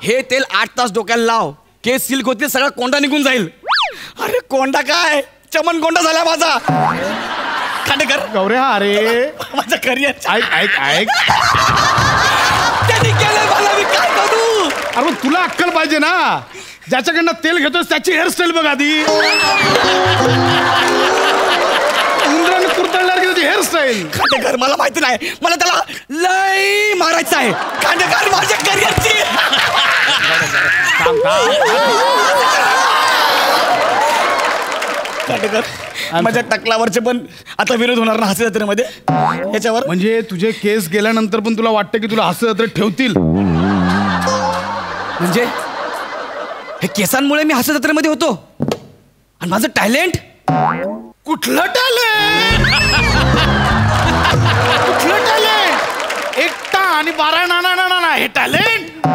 हे तेल 8 तास डोक्याला लाव. केस सिल्क होतील. सगळा कोंडा निघून जाईल. अरे कोंडा काय चमन कोंडा झाला माझा. खांडेकर गौऱ्या अरे माझं करिअर. ऐक त्यांनी केलंय मला. मी काय करू? अरे तुला अक्कल पाहिजे ना. ज्याच्याकडनं तेल घेतोस त्याची हेअरस्टाईल बघ आधी. उंदराने कुरतळणार की त्याची हेअरस्टाईल. खांडेकर मला माहिती नाही. मला त्याला लय मारायचं आहे. खांडेकर माझ्या करिअरची. खांडेकर माझ्या टकलावरचे पण आता विरोध होणार ना हास्य जत्रेमध्ये याच्यावर. म्हणजे तुझे केस गेल्यानंतर पण तुला वाटतं की तुला हास्य जत्रेत ठेवतील? म्हणजे हे केसांमुळे मी हास्य जत्रेमध्ये होतो आणि माझं टॅलेंट. कुठलं टॅलेंट? कुठलं टॅलेंट? एकटा आणि 12 ना हे टॅलेंट?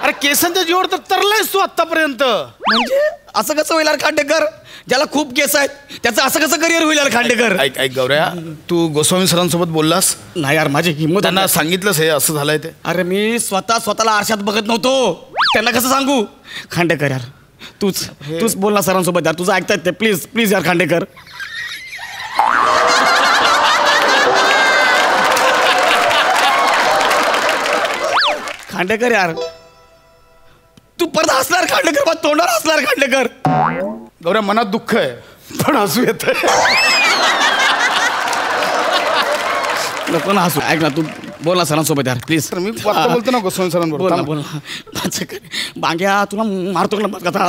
अरे केसांच्या जीवावर तर तरलायस तू आतापर्यंत. म्हणजे असं कसं होईल यार खांडेकर? ज्याला खूप केस आहेत त्याचं असं कसं करिअर होईल यार खांडेकर? ऐक ऐक गौऱ्या, तू गोस्वामी सरांसोबत बोललास? नाही यार, माझी हिंमत त्यांना सांगितलंस हे असं झालंय ते? अरे मी स्वतःला आरशात बघत नव्हतो, त्यांना कसं सांगू? खांडेकर यार तूच बोल ना सरांसोबत यार, तुझं ऐकतायत ते, प्लीज प्लीज यार खांडेकर. खांडेकर यार तू परत हसणार खांडेकर, मग तोंडावर हसणार खांडेकर. गौऱ्या, मनात दुःख आहे पण हसू येत. नको ना हसू, ऐक ना तू बोल ना सरांसोबत यार प्लीज. मी बोलतो ना गोस्वामी सरांबरोबर. बोल ना बांग्या, तुला मारतो का आता?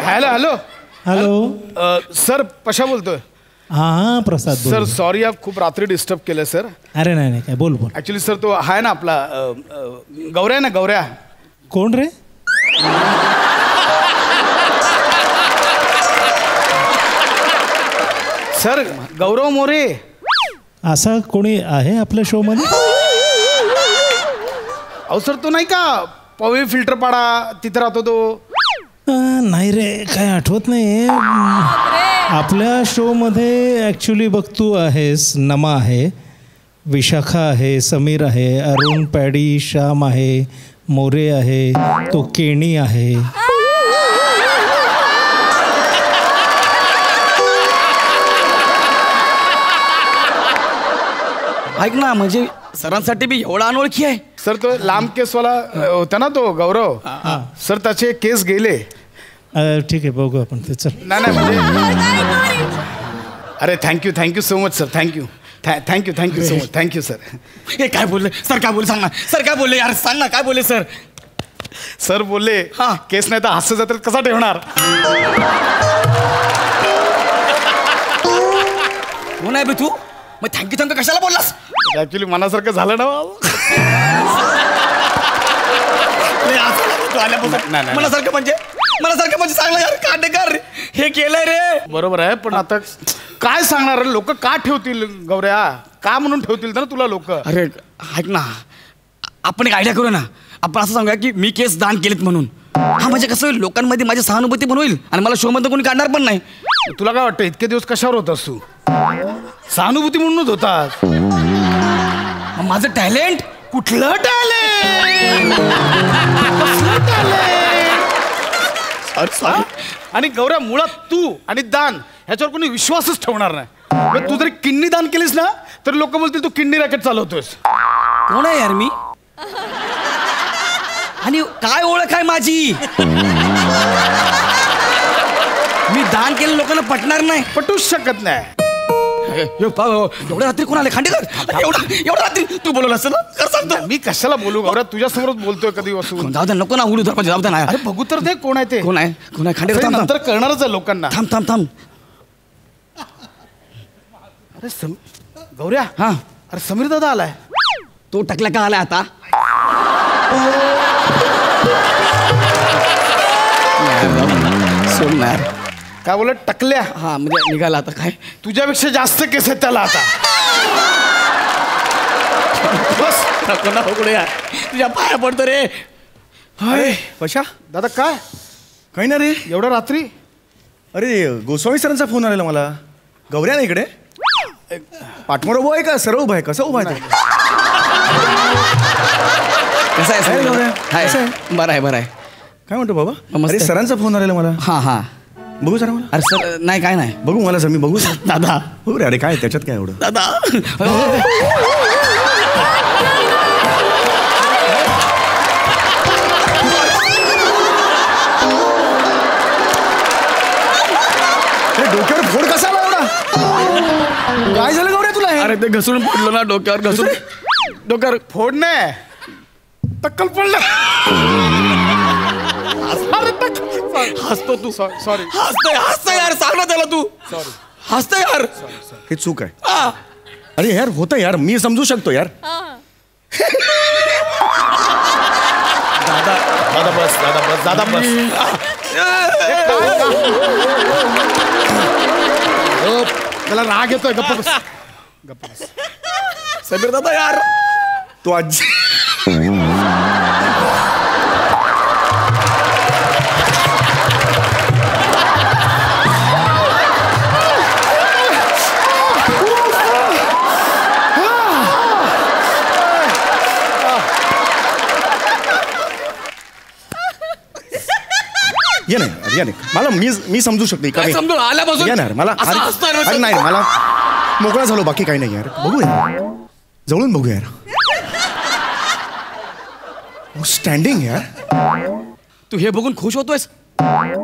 हॅलो हॅलो हॅलो सर, पशा बोलतोय. हां प्रसाद सर सॉरी, खूप रात्री डिस्टर्ब केलं सर. अरे नाही काय, बोल बोल. ऍक्च्युली सर तो आहे ना आपला गौऱ्या ना, गौऱ्या. कोण रे? सर गौरव मोरे. असा कोणी आहे आपल्या शो मध्ये? अहो सर, तो नाही का पवे फिल्टर पाडा तिथे राहतो तो? नाही रे, काय आठवत नाही. आपल्या शो मध्ये ॲक्च्युली बघ, तू आहेस, नमा आहे, विशाखा आहे, समीर आहे, अरुण, पॅडी, श्याम आहे, मोरे आहे, तो केणी आहे. ऐक ना, म्हणजे सरांसाठी बी एवढा अनोळखी आहे? सर तो लांब केसवाला होता ना तो गौरव, सर त्याचे केस गेले. ठीक आहे, बघू आपण ते. चल. नाही म्हणजे अरे thank you so much sir, thank you so much, thank you sir. हे काय बोलले सर? काय बोलले सांग ना सर, काय बोलले यार, सांग ना काय बोलले सर? सर बोलले केस नाही तर हास्य जत्रेत कसा ठेवणार? कोण आहे बे तू? मग थँक्यू कशाला बोललास? ऍक्च्युली मनासारखं झालं ना. मनासारखं म्हणजे सांगलं यार खांडेकर, हे केलंय रे. बरोबर आहे, पण आता काय सांगणार? लोक का ठेवतील गौऱ्या? का म्हणून ठेवतील ना तुला लोक? अरे ऐक ना, आपण एक आयडिया करू ना. आपण असं सांगूया की मी केस दान केलेत म्हणून. हा म्हणजे कसं होईल, लोकांमध्ये माझी सहानुभूती पण होईल आणि मला शो मध्ये कोणी काढणार पण नाही. तुला काय वाटतं इतके दिवस कशावर होतास तू? सहानुभूती म्हणूनच होतास. माझं टॅलेंट? कुठलं टॅलेंट? आणि गौऱ्या, मुळात तू आणि दान ह्याच्यावर कोणी विश्वासच ठेवणार नाही. तू जरी किडनी दान केलीस ना तर लोक बोलतील तू किडनी रॅकेट चालवतोस. कोण आहे यार मी? आणि काय ओळख आहे माझी? मी दान केलं लोकांना पटणार नाही. पटूच शकत नाही. एवढ्या रात्री कोण आले खांडेकर? एवढ्या रात्री तू बोलवलं असं ना? कर सांगतो. मी कशाला बोलू गौऱ्या, तुझ्या समोरच बोलतोय कधी बसून. जाऊ दे, नको ना उडू धर, जाऊ दे ना. अरे बघू तर दे कोण आहे ते. कोण आहे खांडेकर? नंतर कळणारच आहे लोकांना. थांब. अरे गौऱ्या, अरे समीर दादा आलाय. तो टकला का आलाय आता? सोडणार. काय बोलत? टकल्या? हा म्हणजे निघाला आता. काय तुझ्यापेक्षा जास्त केस आहेत त्याला आता. बस नको ना उघडे यार, तुझ्या पाया पडतो रे. हाय पशा दादा, काय काही ना रे, एवढ्या रात्री? अरे गोस्वामी सरांचा फोन आलेला मला. गौऱ्या ना इकडे? पाठमोर उभा आहे का सरळ उभा आहे? कसं उभा आहे? कसं आहे? बरं आहे. काय म्हणतो बाबा? अरे सरांचा फोन आलेला मला. हा बघू सर मला. अरे सर नाही, काय नाही. बघू मला सर, मी बघू सर. दादा बघू रे. अरे काय त्याच्यात काय एवढं? दादा डोक्यावर फोड कसा आला एवढा? काय झालं गौऱ्या तुला? अरे ते घसरून पडलो ना डोक्यावर. डोक्यावर फोड नाही, टक्कल पडलं. हसतो तू. सॉरी. हसतो यार, सांग ना त्याला तू. सॉरी. हसतो यार. हे चूक आहे. अरे यार होतं यार, मी समजू शकतो यार. दादा बस. त्याला राग येतोय. गप्प बस. समीर दादा यार, तो आजी या नाही मला मी समजू शकते काय समजू आल्यापासून या नाही मला असं हसतोय ना, अरे नाही मला मोकळा झालो बाकी काही नाही यार बघू यार जवळून बघू यार स्टँडिंग यार तू हे बघून खुश होतोयस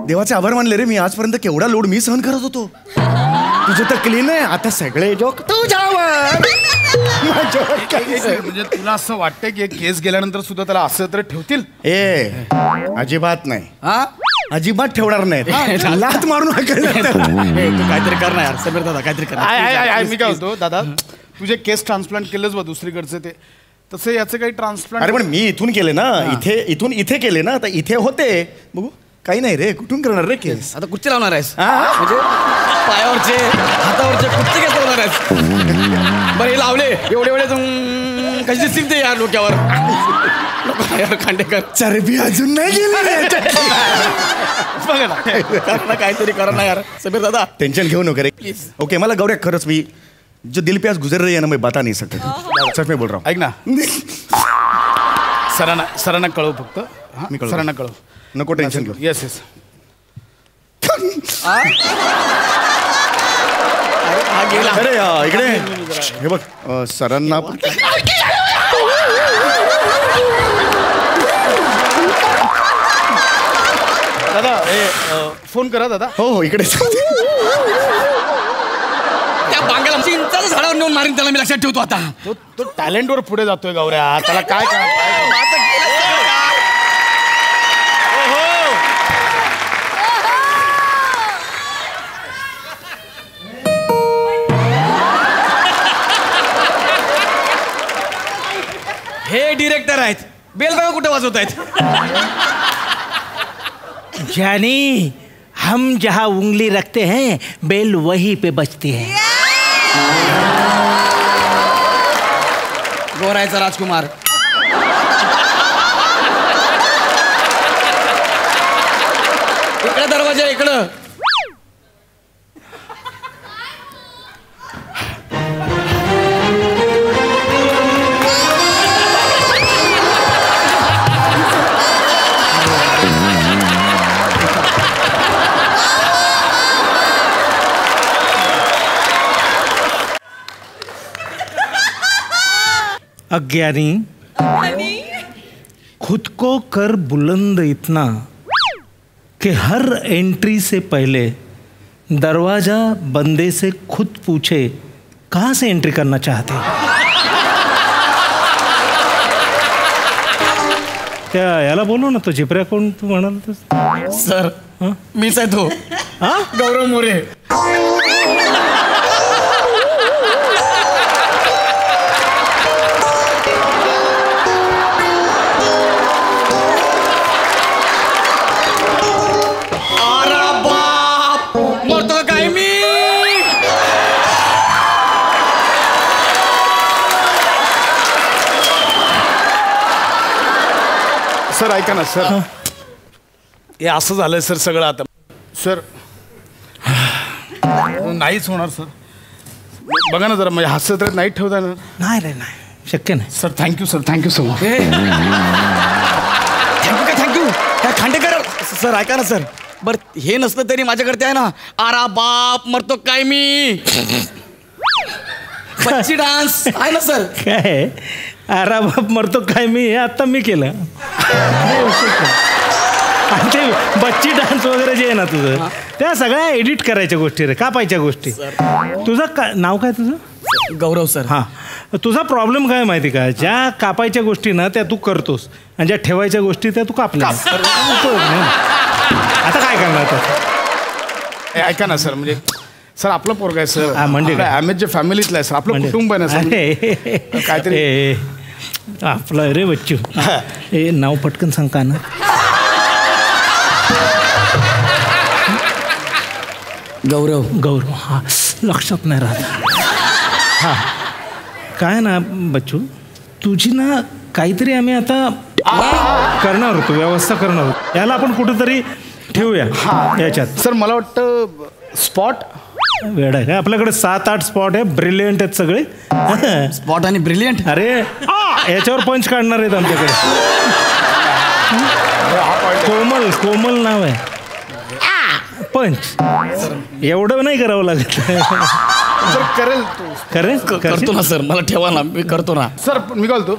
देवाचे आभार मानले रे मी आजपर्यंत केवढा लोड मी सहन करत होतो तुझं तर क्लीन आहे आता सगळे जोक तुझ्यावर म्हणजे तुला असं वाटतंय की केस गेल्यानंतर सुद्धा त्याला असं तर ठेवतील ए अजिबात नाही अजिबात ठेवणार नाही लात मारून तू काहीतरी करणार यार समीर दादा काहीतरी करणार मी काय होतो दादा तुझे केस ट्रान्सप्लांट केलंच बा दुसरीकडचे ते तसं याचं काही ट्रान्सप्लांट अरे पण मी इथून केले ना इथून इथे केले ना तर इथे होते बघू काही नाही रे कुठून करणार रे केस आता कुठचे लावणार आहेस म्हणजे पायावरचे हातावरचे कुठचे केस लावणार आहेस बरं हे लावले एवढे कशी दिसतील ते यार डोक्यावर यार खांडेकर चरबी अजून नाही गेली बघा ना काहीतरी करा ना यार समीर दादा टेंशन घेऊ नको रे प्लीज ओके मला गौऱ्या खरंच मी जो दिल पे आज गुजर रही है ना मैं बता नहीं सकता सच में बोल रहा हूँ ऐक ना सरांना कळव फक्त मी कळवतो. सरांना कळव नको टेन्शन घेऊ येस येस अरे इकडे हे बघ सरांना दादा फोन करा दादा हो इकडे त्या बांग्याला चिंचाचं झाडावर नेऊन मारीन त्याला मी लक्षात ठेवतो आता तो टॅलेंटवर पुढे जातोय गौऱ्या त्याला काय हे डिरेक्टर आहेत बेल बघा कुठे वाजवत आहेत जानी हम जहाँ उंगली रखते हैं बेल वहीं पे बजती है गोरायचा राजकुमार इकडे दरवाजा इकडं अज्ञानी खुद को कर बुलंद इतना कि हर एंट्री से पहले दरवाजा बंदे से खुद पूछे कहाँ से एंट्री करना चाहते हो? त्या याला बोलू ना तो जिपऱ्या कोण तू म्हणाल सर मीच आहे तो गौरव मोरे सर ऐका ना सर हे असं झालंय सर सगळं आता सर नाहीच होणार सर बघा ना जरा म्हणजे हास्य तर नाही ठेवता येणार नाही रे नाही शक्य नाही sir thank you sir so much thank you Khandekar sir ऐका ना सर बर हे नसलं तरी माझ्याकडे आहे ना आरा बाप मरतो काय मी बच्ची डान्स आहे ना सर काय आरा बाप मरतो काय मी हे आता मी केलं आणि ते बच्ची डान्स वगैरे जे आहे ना तुझं त्या सगळ्या एडिट करायच्या गोष्टी रे कापायच्या गोष्टी तुझं नाव काय तुझं गौरव सर हां तुझा प्रॉब्लेम काय माहिती का ज्या कापायच्या गोष्टी ना त्या तू करतोस आणि ज्या ठेवायच्या गोष्टी त्या तू कापल्या आता काय करणार तर ऐका ना सर म्हणजे सर आपलं पोरग आहे सर म्हणजे आम्ही फॅमिलीतलं आहे सर आपलं कुटुंब आहे ना सर काहीतरी आपलं रे बच्चू हे नाव पटकन सांग का ना गौरव हा लक्षात नाही राहत हा काय ना बच्चू तुझी ना काहीतरी आम्ही आता करणार होतो व्यवस्था करणार होतो याला आपण कुठेतरी ठेवूया याच्यात सर मला वाटतं स्पॉट वेळ आहे का आपल्याकडे 7-8 स्पॉट आहे ब्रिलियंट आहेत सगळे स्पॉट आणि ब्रिलियंट अरे याच्यावर पंच काढणार आहेत आमच्याकडे कोमल नाव आहे पंच एवढं नाही करावं लागत. करेल करेल करतो ना सर, मला ठेवा ना, मी करतो ना सर. मी काय बोलतो,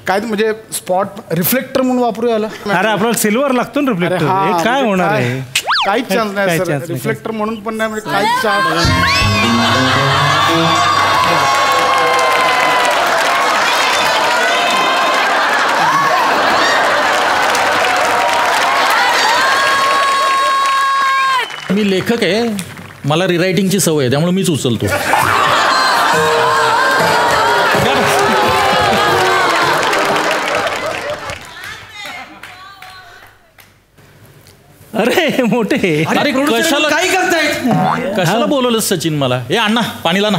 काय म्हणजे स्पॉट रिफ्लेक्टर म्हणून वापरू याला. अरे आपल्याला सिल्वर लागतो ना रिफ्लेक्टर. हे काय होणार आहे? काहीच चान्स नाही सर. रिफ्लेक्टर म्हणून पण नाही, म्हणजे काहीच चान्स. मी लेखक आहे, मला रिरायटिंगची सवय आहे, त्यामुळे मीच उचलतो. अरे मोठे, अरे कशाला काय करतायत? कशाला बोलवलं सचिन मला? हे अण्णा पाणीला ना.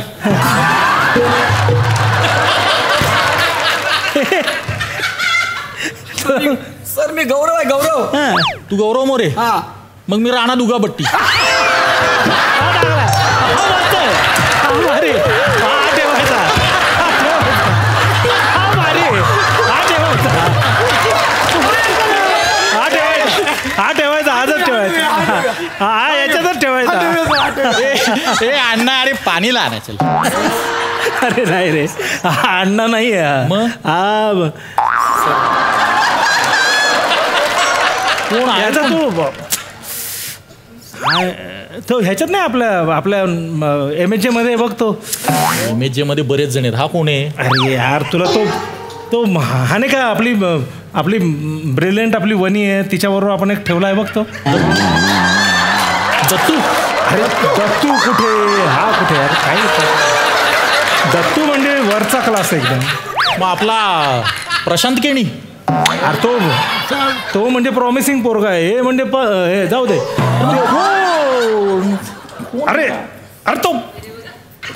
सर मी गौरव आहे, गौरव. तू गौरव मोरे? मग मी राणा दुगाबट्टी. हा ठेवायचा, आजच ठेवायचा. हा याच्यातच ठेवायचा. ए अण्णा, अरे पाणीला आणायचं. अरे नाही रे, हा अण्णा नाही आहे. मग हा कोण आहे तो ह्याच्यात नाही, आपल्या MHJ मध्ये बघतो. MHJ मध्ये बरेच जण आहेत. हा कोण आहे? अरे यार तुला तो हा नाही का, आपली ब्रिलियंट आपली वनी आहे, तिच्याबरोबर आपण एक ठेवला आहे बघतो. दत्तू. अरे दत्तू कुठे? हा कुठे यार? काय दत्तू म्हणजे वरचा क्लास एकदम. मग आपला प्रशांत केणी? अरे तो म्हणजे प्रॉमिसिंग पोरगा आहे. हे म्हणजे हे जाऊ दे. अरे तो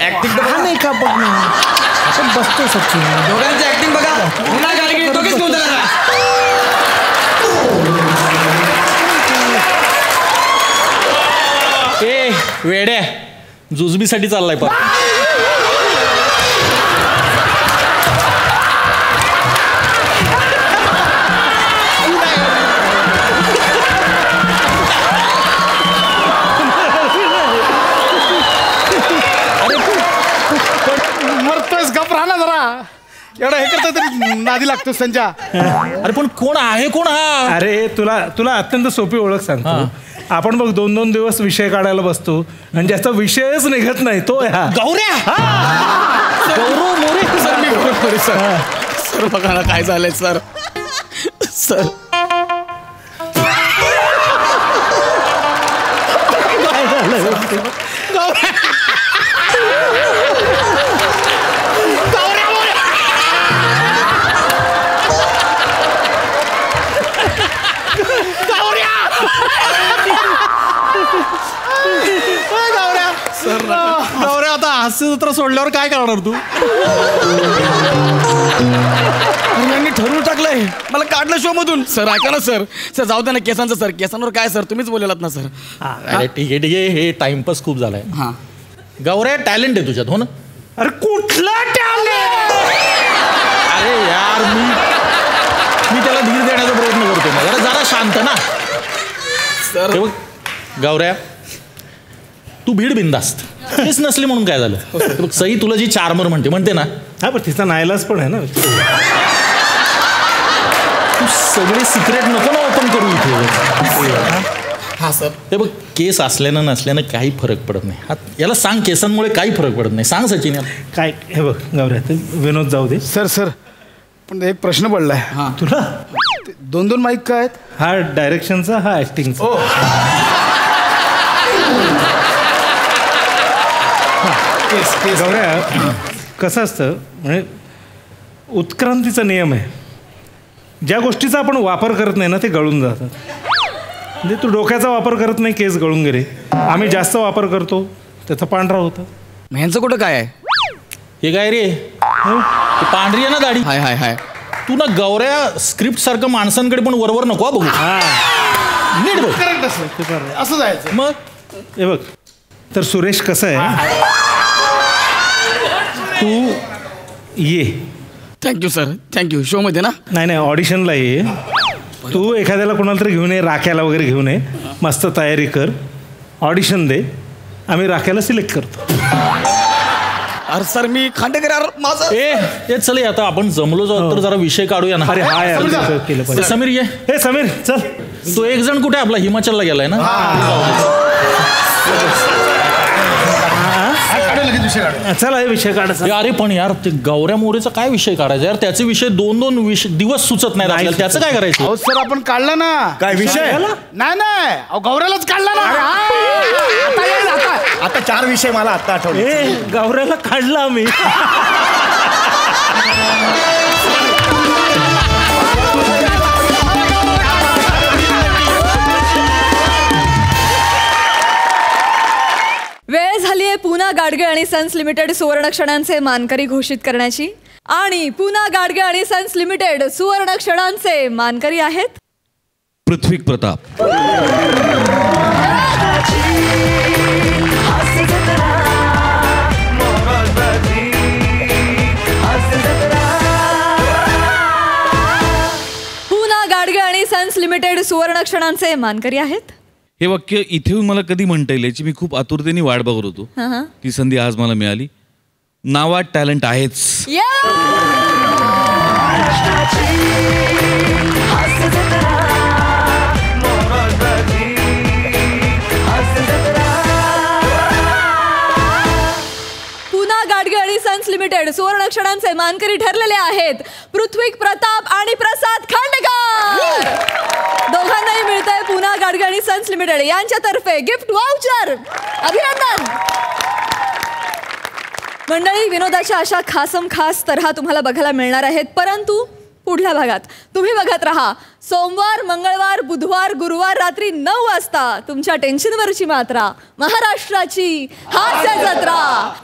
ऍक्टिंग नाही का बघ ना, आपण बसतो सचिन. दोघांची ऍक्टिंग बघा. पुन्हा गाडगे दोघेच घेऊन जा. ए वेड्या, जुजबीसाठी चाललाय पण. मरतोयस, गप राहा ना जरा. एवढा हे करता तरी नादी लागतो संजा. अरे पण कोण आहे? कोण हा? अरे तुला अत्यंत सोपी ओळख सांगतो. आपण बघ 2-2 दिवस विषय काढायला बसतो आणि ज्याचा विषयच निघत नाही तो हा गौऱ्या. गौरव मोरे. सर मी गौरव मोरे सर. सर बघा ना काय झालंय सर. सर काय झालं? गौऱ्या, आता हास्य जत्रा सोडल्यावर काय करणार तू? यांनी ठरवून टाकलंय मला काढलं शो मधून. सर ऐका ना सर. सर जाऊ दे ना केसांचं. सर केसांवर काय सर, तुम्हीच बोललात ना सर. अरे ठीक आहे. हे टाइमपास खूप झालाय. गौऱ्या, टॅलेंट आहे तुझ्यात, हो ना? अरे कुठला टॅलेंट? अरे यार मी त्याला धीर देण्याचा प्रयत्न करतो. जरा शांत ना सर. गौऱ्या, तू भीड बिंदास्त. तेच नसले म्हणून काय झालं? बघ सई तुला जी चार्मर म्हणते ना. हा पण तिचा नाईलाज पण आहे ना. तू सगळे सिक्रेट नको ना ओपन करू इथे. हा सर. ते बघ, केस असल्यानं नसल्यानं काही फरक पडत नाही. याला सांग, केसांमुळे काही फरक पडत नाही. सांग सचिन याला काय. हे बघ गौऱ्या, विनोद जाऊ दे. सर पण एक प्रश्न पडलाय. तुला 2-2 माईक काय आहेत? हा डायरेक्शनचा, हा ऍक्टिंगचा. गौऱ्या, कसं असतं म्हणजे उत्क्रांतीचा नियम आहे. ज्या गोष्टीचा आपण वापर करत नाही ना ते गळून जातात. म्हणजे तू डोक्याचा वापर करत नाही, केस गळून गेले. आम्ही जास्त वापर करतो, त्याचा पांढरा होता. ह्यांचं कुठं काय आहे? हे काय रे? पांढरी आहे ना दाढी. हाय हाय हाय. तू ना गौऱ्या स्क्रिप्ट सारखं माणसांकडे पण वरवर नको बघू. नीट बघ. करेक्ट असं जायचं. मग हे बघ, तर सुरेश कसं आहे, तू ये. Thank you sir, thank you. शो मध्ये ना? नाही ऑडिशनला ये. तू एखाद्याला कोणाला तरी घेऊन ये, राख्याला वगैरे घेऊन ये. मस्त तयारी कर ऑडिशन दे, आम्ही राख्याला सिलेक्ट करतो. अरे सर मी खांडेकर यार माझं ए चल आता आपण जमलो जाऊ तर जरा विषय काढूया ना. अरे हा यार, केलं पाहिजे. समीर ये. हे समीर चल. तो एक जण कुठे आपला हिमाचलला गेलाय ना. चला हे विषय काढायचा. अरे पण यार ते गौऱ्या मोरेचा काय विषय काढायचा यार. त्याचे विषय दोन दिवस सुचत नाही आपल्याला. त्याचं काय करायचं. अहो सर आपण काढला ना. काय विषय? नाही अहो गौऱ्यालाच काढला ना. आता 4 विषय मला आता आठवले. गौऱ्याला काढला आम्ही. वेळ झालीये पूना गाडगे आणि सन्स लिमिटेड सुवर्ण क्षणांचे मानकरी घोषित करण्याची. आणि पूना गाडगे आणि सन्स लिमिटेड सुवर्ण क्षणांचे मानकरी आहेत पृथ्वी प्रताप. पूना गाडगे आणि सन्स लिमिटेड सुवर्ण क्षणांचे मानकरी आहेत. हे वाक्य इथे येऊन मला कधी म्हणता येईल याची मी खूप आतुरतेने वाट बघत होतो. ती संधी आज मला मिळाली. नावात टॅलेंट आहेच. पूना गाडगे आणि सन्स लिमिटेड सुवर्ण क्षणांचे मानकरी ठरलेले आहेत पृथ्वी प्रताप आणि प्रसाद खांडेकर. दोघांनाही मिळतंय पूना गाडगे आणि सन्स लिमिटेड यांच्यातर्फे गिफ्ट वाउचर. अभिनंदन. मंडळी, विनोदाच्या अशा खासम खास तऱ्हा तुम्हाला बघायला मिळणार आहेत, परंतु पुढल्या भागात तुम्ही बघत राहा. सोमवार, मंगळवार, बुधवार, गुरुवार रात्री 9 वाजता तुमच्या टेन्शनवरची मात्रा, महाराष्ट्राची हास्य जत्रा,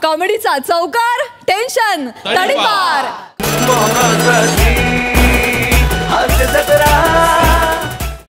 कॉमेडीचा चौकार, टेन्शन तडीपार.